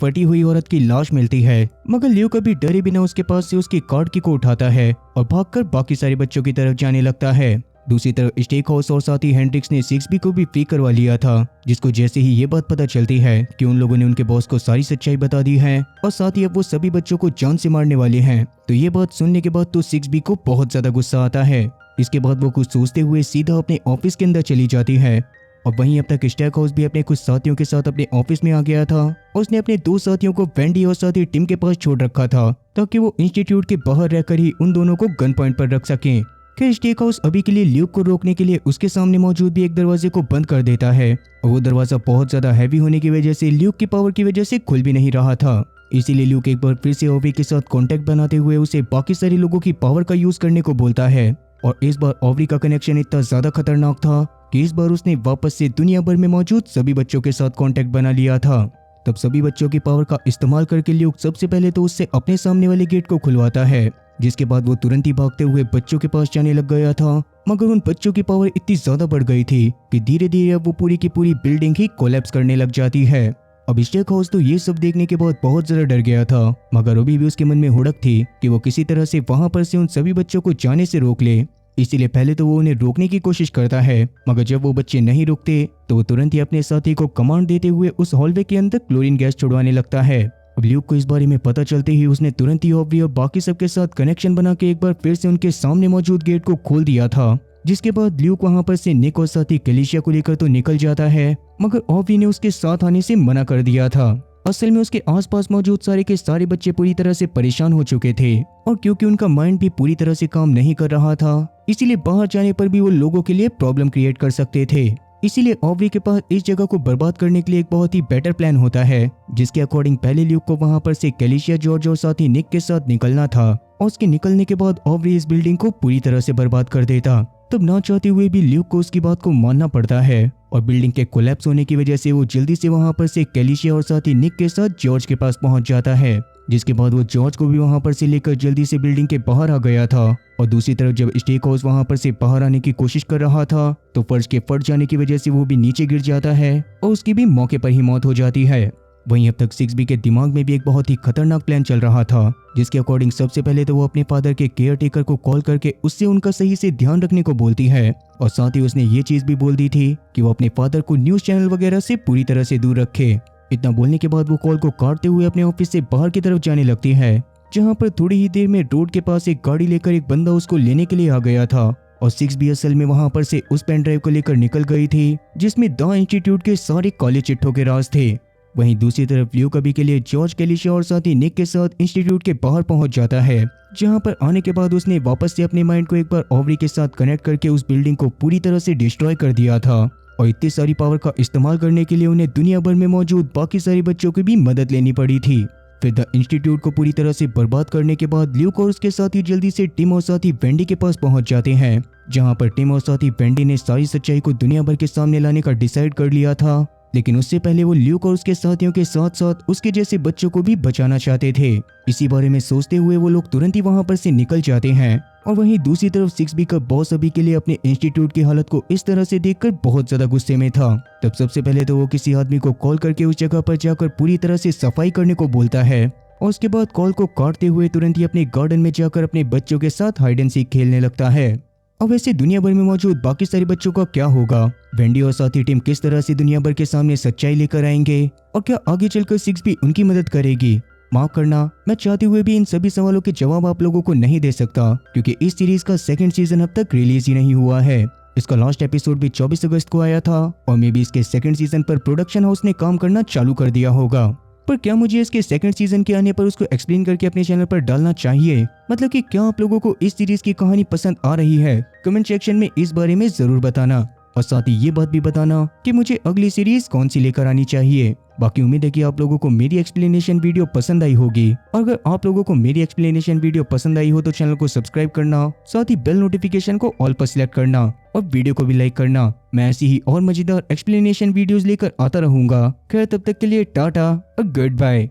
फटी हुई औरत की लाश मिलती है। मगर ल्यूक अभी डरे बिना उसके पास से उसकी कार्ड की को उठाता है और भागकर बाकी सारे बच्चों की तरफ जाने लगता है। दूसरी तरफ स्टेक हाउस और साथ ही हेंड्रिक्स ने 6B को भी फ्री करवा लिया था, जिसको जैसे ही ये बात पता चलती है कि उन लोगों ने उनके बॉस को सारी सच्चाई बता दी है और साथ ही अब वो सभी बच्चों को जान से मारने वाले हैं, तो ये बात सुनने के बाद तो 6B को बहुत ज्यादा गुस्सा आता है। इसके बाद वो कुछ सोचते हुए सीधा अपने ऑफिस के अंदर चली जाती है। और वहीं अब तक स्टैक हाउस भी अपने कुछ साथियों के साथ अपने ऑफिस में आ गया था और उसने अपने 2 साथियों को वेंडी और साथी टिम के पास छोड़ रखा था, ताकि वो इंस्टीट्यूट के बाहर रहकर ही उन दोनों को गन पॉइंट पर रख सकें। फिर स्टेक हाउस अभी के लिए ल्यूक को रोकने के लिए उसके सामने मौजूद भी एक दरवाजे को बंद कर देता है और वो दरवाजा बहुत ज्यादा हैवी होने की वजह से ल्यूक की पावर की वजह से खुल भी नहीं रहा था। इसीलिए ल्यूक एक बार फिर से ऑवरी के साथ कांटेक्ट बनाते हुए उसे बाकी सारे लोगों की पावर का यूज करने को बोलता है और इस बार ऑवरी का कनेक्शन इतना ज्यादा खतरनाक था कि इस बार उसने वापस से दुनिया भर में मौजूद सभी बच्चों के साथ कांटेक्ट बना लिया था। तब सभी बच्चों की पावर का इस्तेमाल करके ल्यूक सबसे पहले तो उससे अपने सामने वाले गेट को खुलवाता है, जिसके बाद वो तुरंत ही भागते हुए बच्चों के पास जाने लग गया था। मगर उन बच्चों की पावर इतनी ज्यादा बढ़ गई थी कि धीरे धीरे अब वो पूरी की पूरी बिल्डिंग ही कोलैप्स करने लग जाती है। अब स्टेक हाउस तो ये सब देखने के बाद बहुत ज्यादा डर गया था, मगर अभी भी उसके मन में हुड़क थी कि वो किसी तरह से वहां पर से उन सभी बच्चों को जाने से रोक ले। इसीलिए पहले तो वो उन्हें रोकने की कोशिश करता है, मगर जब वो बच्चे नहीं रुकते तो वो तुरंत ही अपने साथी को कमांड देते हुए उस हॉलवे के अंदर क्लोरीन गैस छुड़वाने लगता है। अब ल्यूक को इस बारे में पता चलते ही उसने तुरंत ही ऑवरी और बाकी सबके साथ कनेक्शन बना के एक बार फिर से उनके सामने मौजूद गेट को खोल दिया था, जिसके बाद ल्यूक वहां पर से निक और साथी कैलिशिया को लेकर तो निकल जाता है, मगर ऑवरी ने उसके साथ आने से मना कर दिया था। असल में उसके आसपास मौजूद सारे के सारे बच्चे पूरी तरह से परेशान हो चुके थे और क्योंकि उनका माइंड भी पूरी तरह से काम नहीं कर रहा था, इसीलिए बाहर जाने पर भी वो लोगों के लिए प्रॉब्लम क्रिएट कर सकते थे। इसीलिए ऑवरी के पास इस जगह को बर्बाद करने के लिए एक बहुत ही बेटर प्लान होता है, जिसके अकॉर्डिंग पहले ल्यूक को वहां पर से कैलिशिया, जॉर्ज और साथ ही निक के साथ निकलना था और उसके निकलने के बाद ऑवरी इस बिल्डिंग को पूरी तरह से बर्बाद कर देता। तब ना चाहते हुए भी ल्यूक को उसकी बात को मानना पड़ता है और बिल्डिंग के कोलैप्स होने की वजह से वो जल्दी से वहां पर से कैलिशिया और साथ ही निक के साथ जॉर्ज के पास पहुंच जाता है, जिसके बाद वो जॉर्ज को भी वहां पर से लेकर जल्दी से बिल्डिंग के बाहर आ गया था। और दूसरी तरफ जब स्टेक हाउस वहां पर से बाहर आने की कोशिश कर रहा था तो फर्श के फट जाने की वजह से वो भी नीचे गिर जाता है और उसकी भी मौके पर ही मौत हो जाती है। वहीं अब तक 6B के दिमाग में भी एक बहुत ही खतरनाक प्लान चल रहा था, जिसके अकॉर्डिंग सबसे पहले तो वो अपने फादर के केयर टेकर को कॉल करके उससे उनका सही से ध्यान रखने को बोलती है और साथ ही उसने ये चीज भी बोल दी थी कि वो अपने फादर को न्यूज चैनल वगैरह से पूरी तरह से दूर रखे। इतना बोलने के बाद वो कॉल को काटते हुए अपने ऑफिस से बाहर की तरफ जाने लगती है, जहाँ पर थोड़ी ही देर में रोड के पास एक गाड़ी लेकर एक बंदा उसको लेने के लिए आ गया था और 6B असल में वहां पर से उस पेन ड्राइव को लेकर निकल गई थी, जिसमें द इंस्टीट्यूट के सारे काले चिट्ठों के राज थे। वहीं दूसरी तरफ ल्यूक अभी के लिए जॉर्ज, कैलिशिया और साथ ही निक के साथ इंस्टीट्यूट के बाहर पहुंच जाता है, जहां पर आने के बाद उसने वापस से अपने माइंड को एक बार ऑवरी के साथ कनेक्ट करके उस बिल्डिंग को पूरी तरह से डिस्ट्रॉय कर दिया था और इतनी सारी पावर का इस्तेमाल करने के लिए उन्हें दुनिया भर में मौजूद बाकी सारे बच्चों की भी मदद लेनी पड़ी थी। फिर द इंस्टीट्यूट को पूरी तरह से बर्बाद करने के बाद ल्यूक और उसके साथी जल्दी से टिम और साथी वेंडी के पास पहुंच जाते हैं, जहां पर टिम और साथी वेंडी ने सारी सच्चाई को दुनिया भर के सामने लाने का डिसाइड कर लिया था, लेकिन उससे पहले वो ल्यूक और उसके साथियों के साथ साथ उसके जैसे बच्चों को भी बचाना चाहते थे। इसी बारे में सोचते हुए वो लोग तुरंत ही वहां पर से निकल जाते हैं और वहीं दूसरी तरफ 6B का बॉस अभी के लिए अपने इंस्टीट्यूट की हालत को इस तरह से देखकर बहुत ज्यादा गुस्से में था। तब सबसे पहले तो वो किसी आदमी को कॉल करके उस जगह पर जाकर पूरी तरह से सफाई करने को बोलता है और उसके बाद कॉल को काटते हुए तुरंत ही अपने गार्डन में जाकर अपने बच्चों के साथ हाइड एंड सीक खेलने लगता है। अब वैसे दुनिया भर में मौजूद बाकी सारे बच्चों का क्या होगा? वेंडी और साथी टीम किस तरह से दुनिया भर के सामने सच्चाई लेकर आएंगे और क्या आगे चलकर 6B उनकी मदद करेगी? माफ करना, मैं चाहते हुए भी इन सभी सवालों के जवाब आप लोगों को नहीं दे सकता, क्योंकि इस सीरीज का सेकंड सीजन अब तक रिलीज ही नहीं हुआ है। इसका लास्ट एपिसोड भी 24 अगस्त को आया था और मे बी इसके सेकंड सीजन पर प्रोडक्शन हाउस ने काम करना चालू कर दिया होगा। पर क्या मुझे इसके सेकंड सीजन के आने पर उसको एक्सप्लेन करके अपने चैनल पर डालना चाहिए? मतलब कि क्या आप लोगों को इस सीरीज की कहानी पसंद आ रही है? कमेंट सेक्शन में इस बारे में जरूर बताना और साथ ही ये बात भी बताना कि मुझे अगली सीरीज कौन सी लेकर आनी चाहिए। बाकी उम्मीद है कि आप लोगों को मेरी एक्सप्लेनेशन वीडियो पसंद आई होगी। और अगर आप लोगों को मेरी एक्सप्लेनेशन वीडियो पसंद आई हो तो चैनल को सब्सक्राइब करना, साथ ही बेल नोटिफिकेशन को ऑल पर सिलेक्ट करना और वीडियो को भी लाइक करना। मैं ऐसी ही और मजेदार एक्सप्लेनेशन वीडियोस लेकर आता रहूंगा। खैर तब तक के लिए टाटा और गुड बाय।